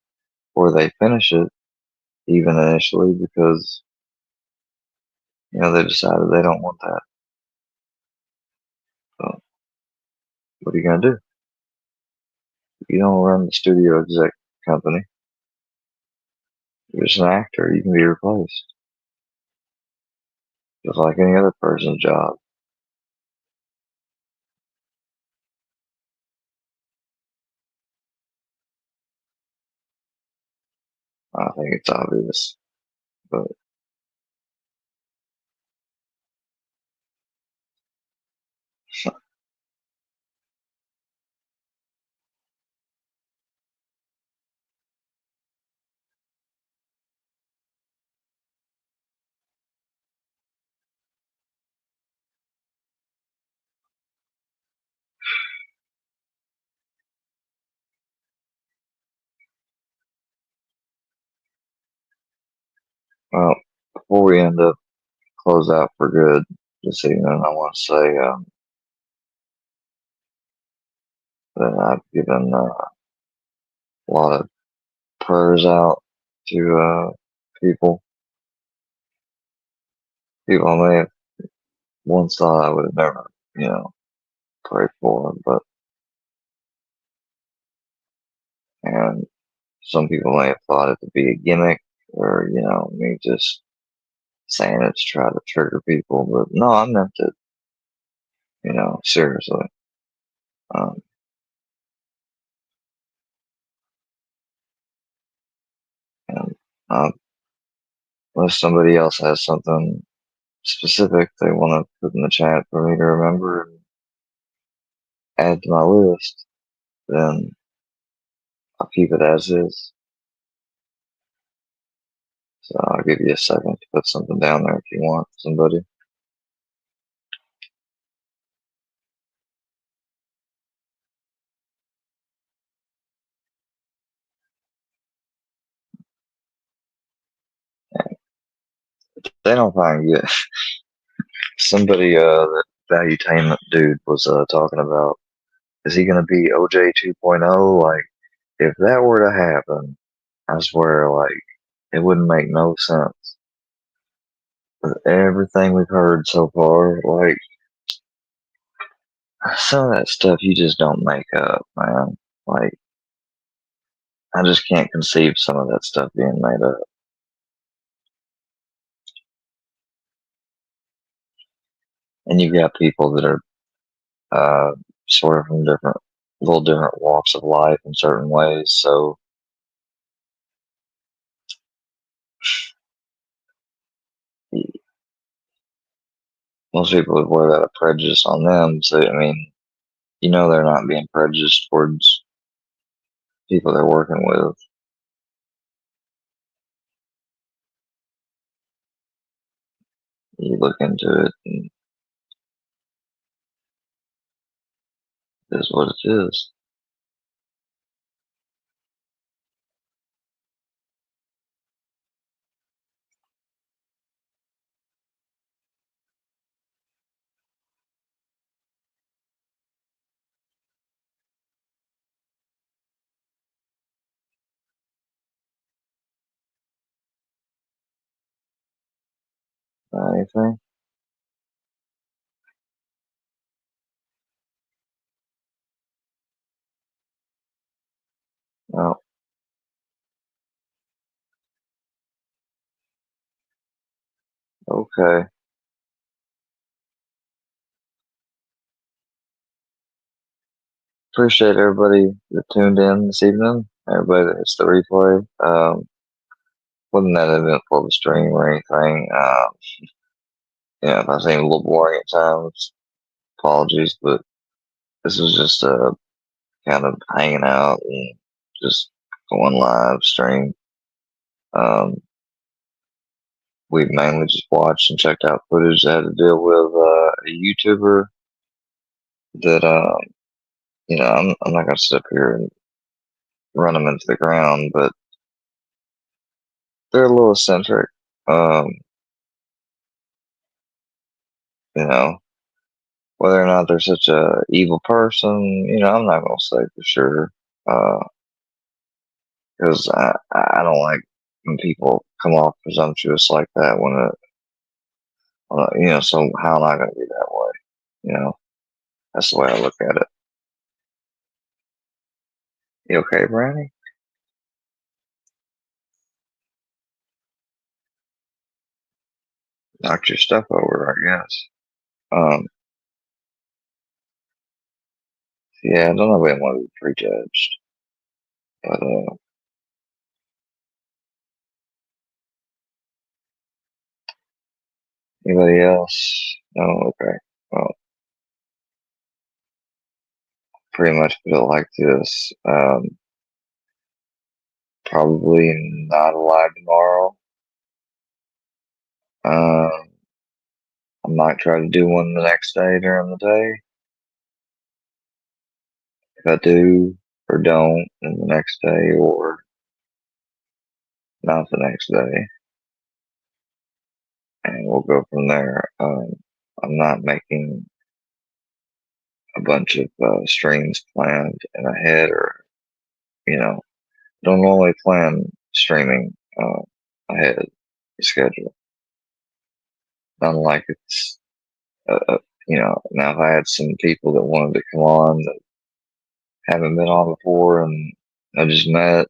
or they finish it even initially because they decided they don't want that. So what are you gonna do? You don't run the studio exec company. You're just an actor. You can be replaced, just like any other person's job. I think it's obvious, but well, before we end up close out for good this evening, I want to say that I've given a lot of prayers out to people. People I may have once thought I would have never, prayed for, and some people may have thought it to be a gimmick or, me just saying it to try to trigger people, but no, I meant it, seriously. And unless somebody else has something specific they want to put in the chat for me to remember and add to my list, then I'll keep it as is. So I'll give you a second to put something down there if you want, somebody. They don't find good. Somebody, that Valuetainment dude was talking about, is he going to be OJ 2.0? Like, if that were to happen, I swear, like, it wouldn't make no sense. With everything we've heard so far, like, some of that stuff you just don't make up, man. Like, I just can't conceive some of that stuff being made up. And you've got people that are sort of from little different walks of life in certain ways. So most people would wear that a prejudice on them. So, I mean, they're not being prejudiced towards people they're working with. You look into it, and it is what it is. Anything? No. Okay. Appreciate everybody that tuned in this evening. Everybody that hits the replay. Wasn't that eventful of a stream or anything. If I seem a little boring at times, apologies, but this was just kind of hanging out and just going live stream. We've mainly just watched and checked out footage that had to deal with a YouTuber that, I'm not going to sit up here and run them into the ground, but they're a little eccentric. Whether or not they're such a evil person, I'm not going to say for sure. Because I don't like when people come off presumptuous like that so how am I going to be that way? That's the way I look at it. You okay, Brandy? Knocked your stuff over, I guess. Yeah, I don't know if I want to be prejudged. But, anybody else? No, okay. Well, pretty much put it like this. Probably not alive tomorrow. I might try to do one the next day during the day. If I do or don't, then the next day or not the next day. And we'll go from there. I'm not making a bunch of streams planned in ahead or, don't normally plan streaming ahead schedule. Unlike it's, now if I had some people that wanted to come on that haven't been on before and I just met,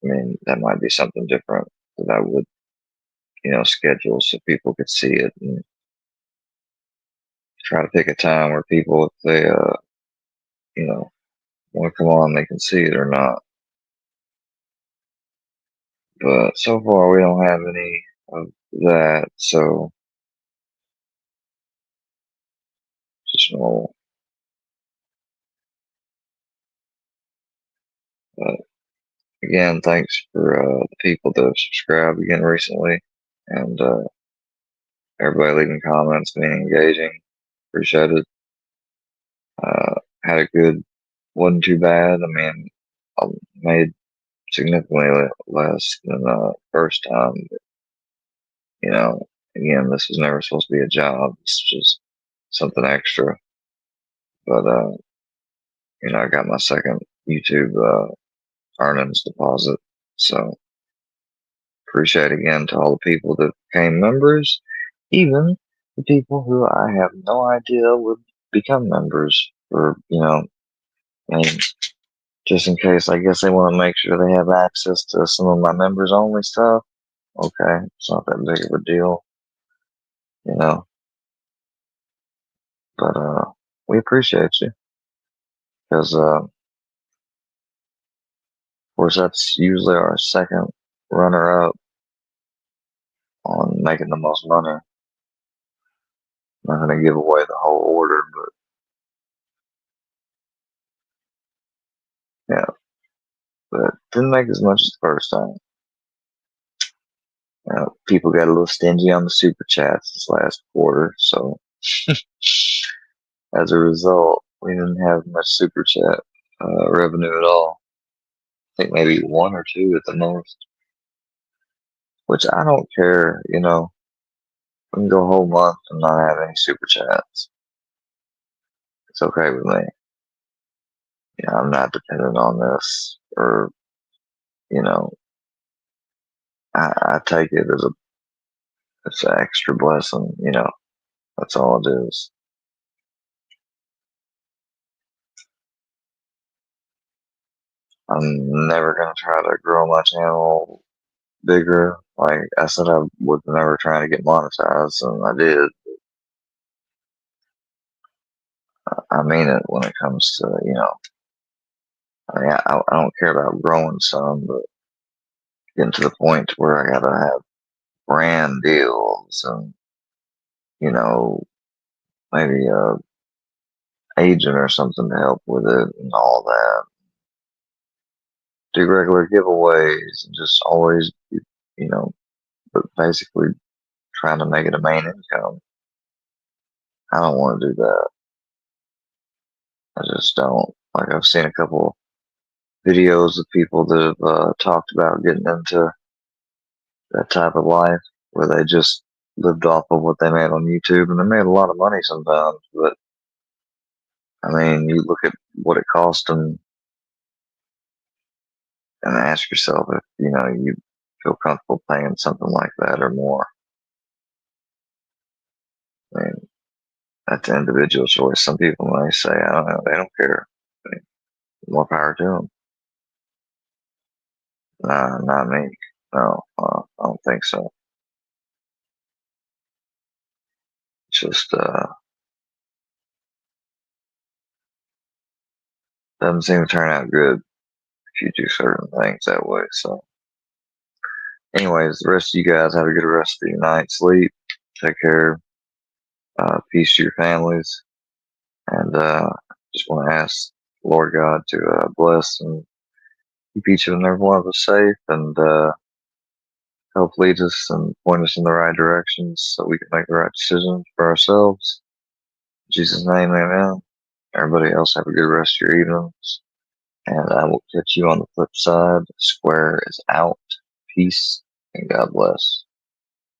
that might be something different that I would, schedule so people could see it and try to pick a time where people, if they, want to come on, they can see it or not. But so far, we don't have any of that, so just normal. But again, thanks for the people that have subscribed again recently, and everybody leaving comments, being engaging. Appreciate it. Had a good, wasn't too bad. I made significantly less than the first time. Again, this was never supposed to be a job. It's just something extra. But, I got my second YouTube earnings deposit. So, appreciate again to all the people that became members, even the people who I have no idea would become members or, just in case, I guess they want to make sure they have access to some of my members only stuff. Okay, it's not that big of a deal, But we appreciate you because, of course, that's usually our second runner-up on making the most money. I'm not going to give away the whole order, but yeah, but didn't make as much as the first time. People got a little stingy on the super chats this last quarter, so as a result, we didn't have much super chat revenue at all. I think maybe one or two at the most, which I don't care. We can go a whole month and not have any super chats. It's okay with me. I'm not dependent on this, or I take it as it's an extra blessing. That's all it is. I'm never gonna try to grow my channel bigger. Like I said, I was never trying to get monetized, and I did. I mean it when it comes to I don't care about growing some, but getting to the point where I gotta have brand deals and maybe agent or something to help with it and all that. Do regular giveaways and just always, but basically trying to make it a main income. I don't want to do that. I just don't. Like, I've seen a couple videos of people that have talked about getting into that type of life where they just lived off of what they made on YouTube, and they made a lot of money sometimes, but I mean, you look at what it cost them and ask yourself if, you feel comfortable paying something like that or more. I mean, that's an individual choice. Some people may say, I don't know, they don't care. I mean, more power to them. Nah, not me. No, I don't think so. Just, doesn't seem to turn out good if you do certain things that way. So, anyways, the rest of you guys have a good rest of your night. Sleep. Take care. Peace to your families. And just want to ask Lord God to bless and keep each and every one of us safe and help lead us and point us in the right directions so we can make the right decisions for ourselves. In Jesus' name, amen. Everybody else have a good rest of your evenings. And I will catch you on the flip side. Square is out. Peace and God bless.